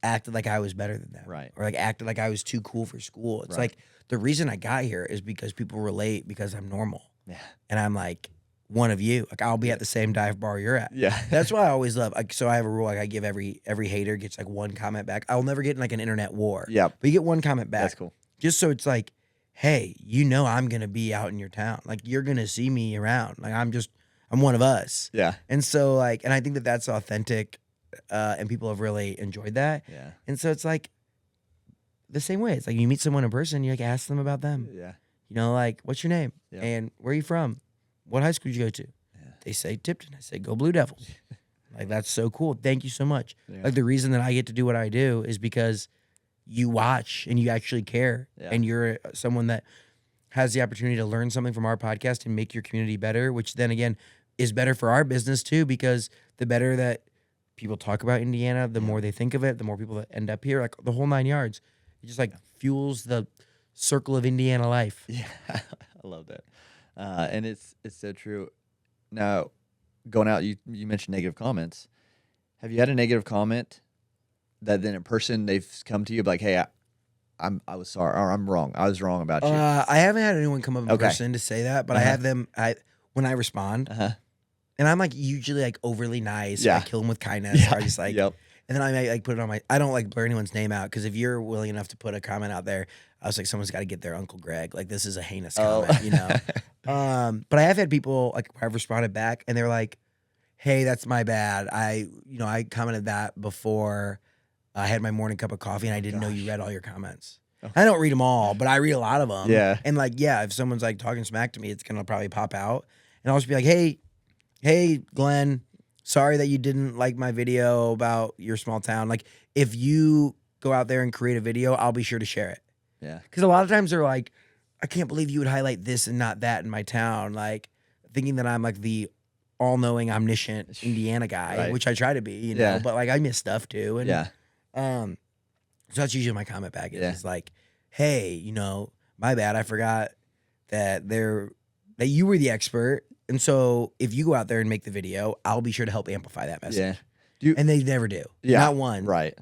acted like I was better than them. Right. Or like acted like I was too cool for school. It's like the reason I got here is because people relate because I'm normal. Yeah. And I'm like one of you. Like I'll be at the same dive bar you're at. Yeah. That's why I always love. Like, so I have a rule. Like I give every hater gets like one comment back. I'll never get in like an internet war. Yeah. But you get one comment back. That's cool. Just so it's like, hey, I'm gonna be out in your town. Like you're gonna see me around. Like I'm one of us. Yeah. And so like, and I think that that's authentic, and people have really enjoyed that. Yeah. And so it's like the same way. It's like you meet someone in person, you like ask them about them. Yeah. Like, what's your name? Yeah. And where are you from? What high school did you go to? Yeah. They say Tipton. I say, go Blue Devils. Like, that's so cool. Thank you so much. Yeah. Like, the reason that I get to do what I do is because you watch and you actually care. Yeah. And you're someone that has the opportunity to learn something from our podcast and make your community better, which then again is better for our business too, because the better that people talk about Indiana, the more they think of it, the more people that end up here, like the whole 9 yards. It just like fuels the circle of Indiana life. Yeah. I love that. And it's so true. Now, going out, you mentioned negative comments. Have you had a negative comment that then in person they've come to you like, hey, I was sorry, or I'm wrong. I was wrong about you. I haven't had anyone come up in person to say that, but I have them. When I respond, and I'm like usually like overly nice. Yeah. I kill them with kindness. Yeah. Or I just like, and then I might like put it on I don't like blur anyone's name out because if you're willing enough to put a comment out there, I was like, someone's got to get their Uncle Greg. Like this is a heinous comment, But I have had people like I've responded back and they're like, hey, that's my bad. I commented that before I had my morning cup of coffee and I didn't know you read all your comments. I don't read them all, but I read a lot of them. Yeah. And like, if someone's like talking smack to me, it's gonna probably pop out, and I'll just be like, hey, Glenn, sorry that you didn't like my video about your small town. Like, if you go out there and create a video, I'll be sure to share it. Yeah. Because a lot of times they're like, I can't believe you would highlight this and not that in my town. Like, thinking that I'm like the all-knowing, omniscient Indiana guy, which I try to be, but like I miss stuff too. And so that's usually my comment back. It's like, hey, my bad. I forgot that you were the expert. And so if you go out there and make the video, I'll be sure to help amplify that message. Yeah. And they never do. Yeah. Not one. Right.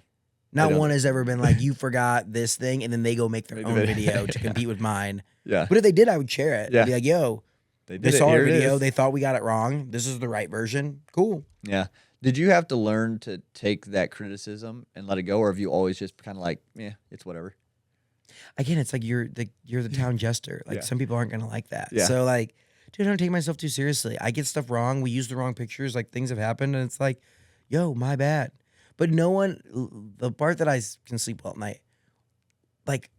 Not one has ever been like, you forgot this thing, and then they go make their own video to compete with mine. Yeah. But if they did, I would share it. Yeah. I'd be like, yo, they saw our video. They thought we got it wrong. This is the right version. Cool. Yeah. Did you have to learn to take that criticism and let it go, or have you always just kind of like, yeah, it's whatever? Again, it's like you're the town jester. Like some people aren't gonna like that. Yeah. So like, dude, I don't take myself too seriously. I get stuff wrong. We use the wrong pictures. Like things have happened, and it's like, yo, my bad. But no one, the part that I can sleep well at night, like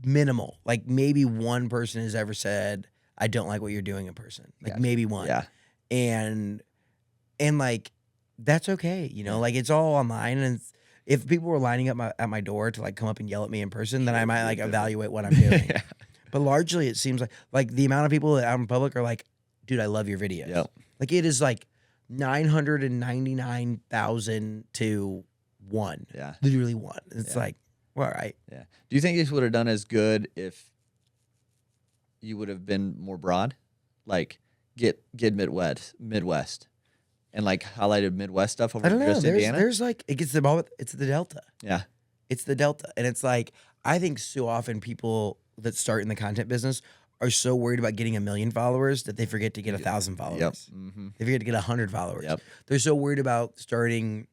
minimal. Like maybe one person has ever said, I don't like what you're doing in person. Like maybe one. Yeah. And like, that's okay. You know, like it's all online. And if people were lining up at my door to like come up and yell at me in person, then I might like evaluate what I'm doing. Yeah. But largely it seems like the amount of people out in public are like, dude, I love your videos. Yep. Like it is like 999,000 to 1. Yeah. Literally 1. It's like, well, all right. Yeah. Do you think this would have done as good if you would have been more broad? Like get Midwest and like highlighted Midwest stuff over I don't know. just Indiana? There's like, it's the Delta. Yeah. It's the Delta. And it's like, I think so often people that start in the content business are so worried about getting 1 million followers that they forget to get 1,000 followers. Yep. Mm-hmm. They forget to get 100 followers. Yep. They're so worried about starting,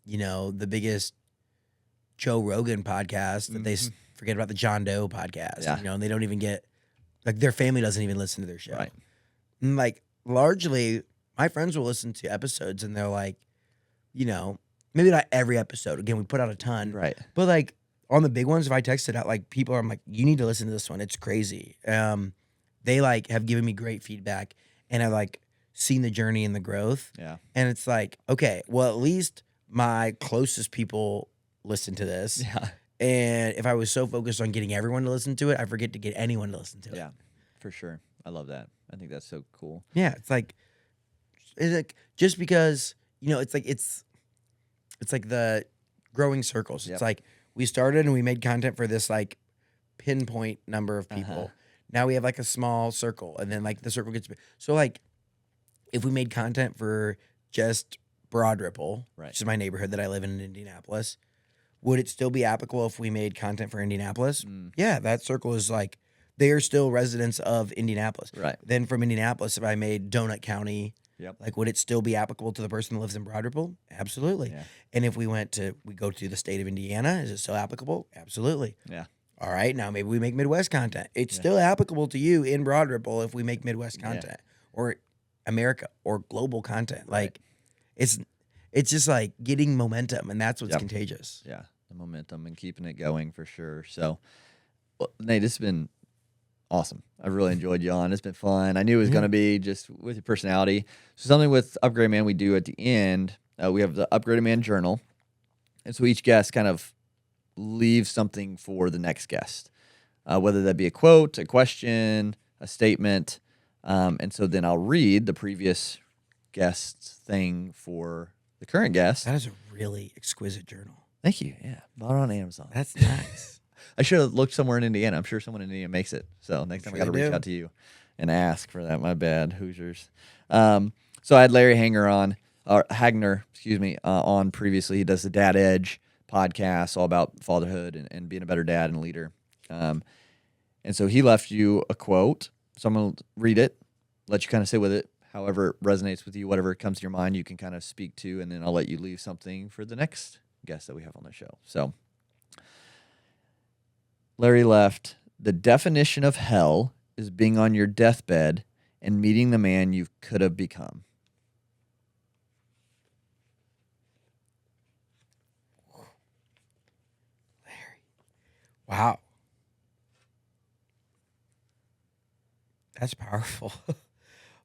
you know, the biggest Joe Rogan podcast that they forget about the John Doe podcast. Yeah. You know, and they don't even get, like their family doesn't even listen to their show. Right. And like largely, my friends will listen to episodes and they're like, you know, maybe not every episode. Again, we put out a ton. Right. But like on the big ones, if I text it out, like people, I'm like, you need to listen to this one. It's crazy. They like have given me great feedback and I've like seen the journey and the growth. Yeah. And it's like, okay, well, at least my closest people listen to this. Yeah. And if I was so focused on getting everyone to listen to it, I forget to get anyone to listen to it. Yeah, for sure. I love that. I think that's so cool. Yeah. It's like just because, you know, it's like the growing circles. Yep. It's like we started and we made content for this like pinpoint number of people. Now we have like a small circle and then like the circle gets big. So like if we made content for just Broad Ripple, which is my neighborhood that I live in Indianapolis, would it still be applicable if we made content for Indianapolis? Yeah, that circle is like, they are still residents of Indianapolis. Right. Then from Indianapolis, if I made Donut County, like would it still be applicable to the person that lives in Broad Ripple? Absolutely. Yeah. And if we go to the state of Indiana, is it still applicable? Absolutely. Yeah. All right, now maybe we make Midwest content. It's still applicable to you in Broad Ripple if we make Midwest content or America or global content. Like it's just like getting momentum, and that's what's contagious. Yeah, the momentum and keeping it going for sure. So, well, Nate, it's been awesome. I really enjoyed you on. It's been fun. I knew it was going to be just with your personality. So something with Upgrade Man we do at the end, we have the Upgraded Man Journal. And so each guest kind of leaves something for the next guest, whether that be a quote, a question, a statement. And so then I'll read the previous guest's thing for the current guest. That is a really exquisite journal. Thank you. Yeah. Bought it on Amazon. That's nice. I should have looked somewhere in Indiana. I'm sure someone in Indiana makes it. So next time I got to reach out to you and ask for that. My bad, Hoosiers. So I had Larry Hagner, on previously. He does the Dad Edge podcast, all about fatherhood and being a better dad and leader. And so he left you a quote. So I'm going to read it, let you kind of sit with it. However it resonates with you, whatever comes to your mind, you can kind of speak to, and then I'll let you leave something for the next guest that we have on the show. So Larry left, the definition of hell is being on your deathbed and meeting the man you could have become. Larry. Wow. That's powerful.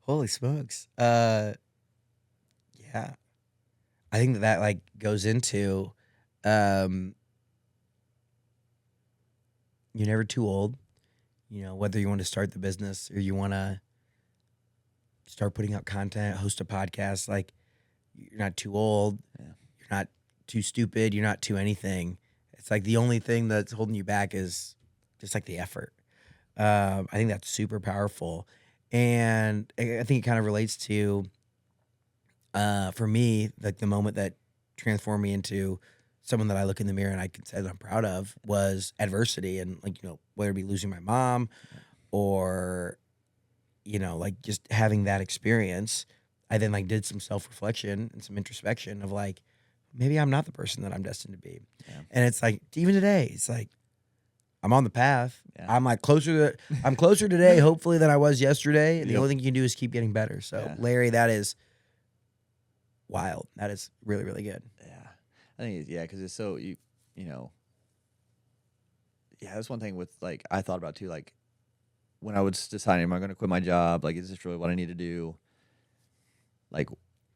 Holy smokes. Yeah. I think that like goes into you're never too old. You know, whether you want to start the business or you want to start putting out content, host a podcast, like you're not too old. Yeah. You're not too stupid. You're not too anything. It's like the only thing that's holding you back is just like the effort. I think that's super powerful. And I think it kind of relates to, for me, like the moment that transformed me into someone that I look in the mirror and I can say that I'm proud of was adversity and like, whether it be losing my mom or, like just having that experience. I then like did some self-reflection and some introspection of like, maybe I'm not the person that I'm destined to be. Yeah. And it's like, even today, it's like, I'm on the path. Yeah. I'm like I'm closer today, hopefully, than I was yesterday. And the Yep. only thing you can do is keep getting better. So Yeah. Larry, that is wild. That is really, really good. Yeah. I think, because it's so, that's one thing with, like, I thought about, too, like, when I was deciding, am I going to quit my job? Like, is this really what I need to do? Like,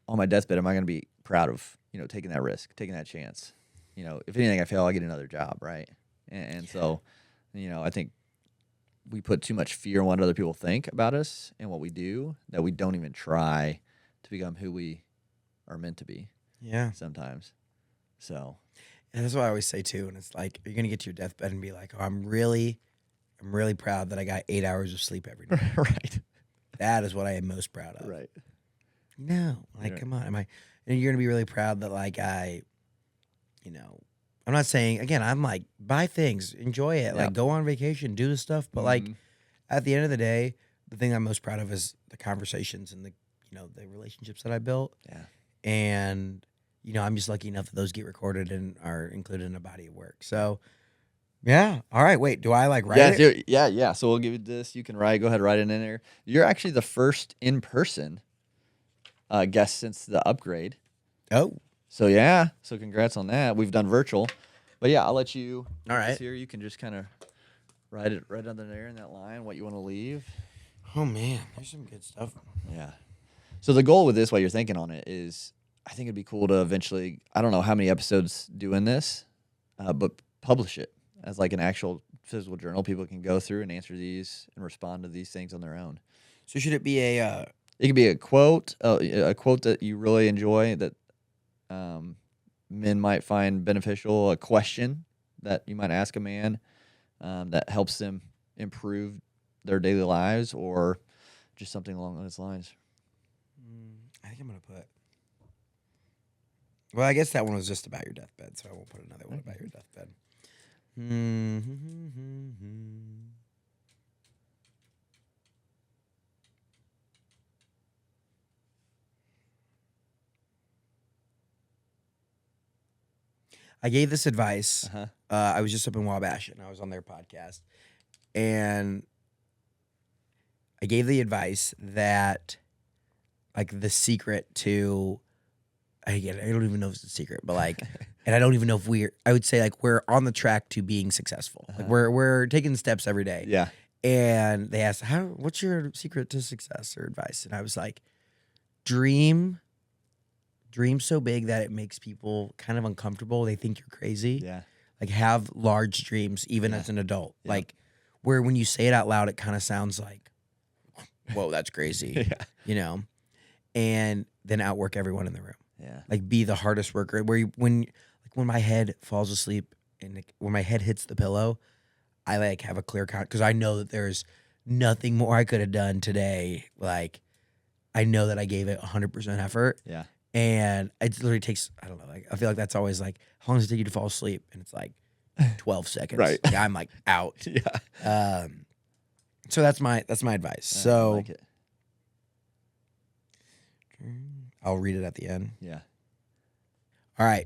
on my deathbed, am I going to be proud of, taking that risk, taking that chance? If anything, I fail, I get another job, right? And so, I think we put too much fear in what other people think about us and what we do that we don't even try to become who we are meant to be. Yeah. Sometimes. So. And that's what I always say too. And it's like, you're going to get to your deathbed and be like, oh, I'm really proud that I got 8 hours of sleep every night. Right. That is what I am most proud of. Right. No, like, come on. And you're going to be really proud that like I'm not saying, again, I'm like, buy things, enjoy it, like go on vacation, do the stuff. But like at the end of the day, the thing I'm most proud of is the conversations and the relationships that I built. Yeah. And, I'm just lucky enough that those get recorded and are included in a body of work. So, yeah. All right. Wait, do I like write it? Yeah. So we'll give you this. You can go ahead, write it in there. You're actually the first in-person guest since the upgrade. Oh. So, yeah. So congrats on that. We've done virtual. But, yeah, I'll let you. All right. Here, you can just kind of write it right under there in that line, what you want to leave. Oh, man. There's some good stuff. Yeah. So the goal with this, while you're thinking on it, is I think it'd be cool to eventually, I don't know how many episodes doing this, but publish it as like an actual physical journal. People can go through and answer these and respond to these things on their own. So should it be a... It could be a quote that you really enjoy that men might find beneficial, a question that you might ask a man that helps them improve their daily lives, or just something along those lines. I think I'm going to put... Well, I guess that one was just about your deathbed, so I won't put another one about your deathbed. I gave this advice. I was just up in Wabash, and I was on their podcast. And I gave the advice that, like, the secret to... I don't even know if it's a secret, but like, and I don't even know if I would say like we're on the track to being successful. Like we're taking steps every day. Yeah. And they asked, what's your secret to success or advice? And I was like, dream so big that it makes people kind of uncomfortable. They think you're crazy. Yeah. Like have large dreams, even as an adult. Yeah. Like where when you say it out loud, it kind of sounds like, whoa, that's crazy. Yeah. And then outwork everyone in the room. Yeah. Like be the hardest worker. When my head falls asleep and when my head hits the pillow, I like have a clear count because I know that there's nothing more I could have done today. Like I know that I gave it 100% effort. Yeah. And it literally takes, I don't know, like I feel like that's always like, how long does it take you to fall asleep? And it's like 12 seconds. Right. Like, I'm like out. Yeah. So that's my advice. I So like it. I'll read it at the end. Yeah. All right.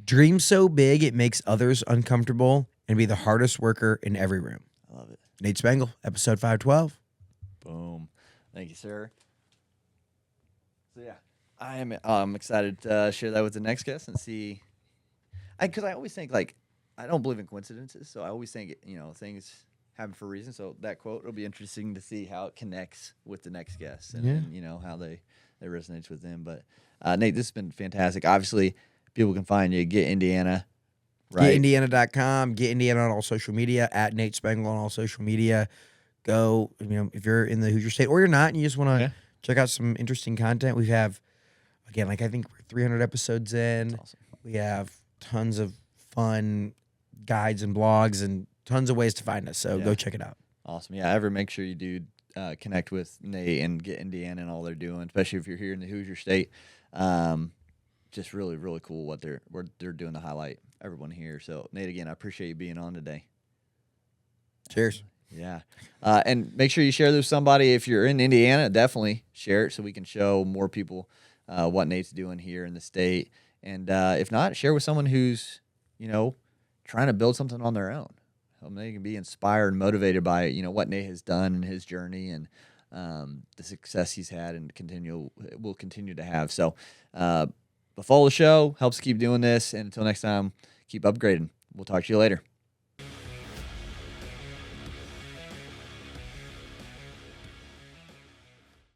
Dream so big it makes others uncomfortable and be the hardest worker in every room. I love it. Nate Spangle, episode 512. Boom. Thank you, sir. So, yeah, I am excited to share that with the next guest and see. Because I always think, like, I don't believe in coincidences, so I always think, things happen for a reason. So that quote, it'll be interesting to see how it connects with the next guest and how they resonates with them. But, Nate, this has been fantastic. Obviously, people can find you, Get Indiana. Right. GetIndiana.com. Get Indiana on all social media. At Nate Spangle on all social media. Go, if you're in the Hoosier State or you're not and you just want to check out some interesting content. We have, again, like I think we're 300 episodes in. That's awesome. We have tons of fun guides and blogs and tons of ways to find us. So go check it out. Awesome. Yeah, make sure you do connect with Nate and Get Indiana and all they're doing, especially if you're here in the Hoosier State. just really, really cool what they're doing to highlight everyone here. So, Nate, again, I appreciate you being on today. Cheers. Yeah. And make sure you share this with somebody. If you're in Indiana, definitely share it so we can show more people what Nate's doing here in the state. And if not, share with someone who's, trying to build something on their own. They can be inspired and motivated by, what Nate has done in his journey and the success he's had and will continue to have. So follow the show, helps keep doing this. And until next time, keep upgrading. We'll talk to you later.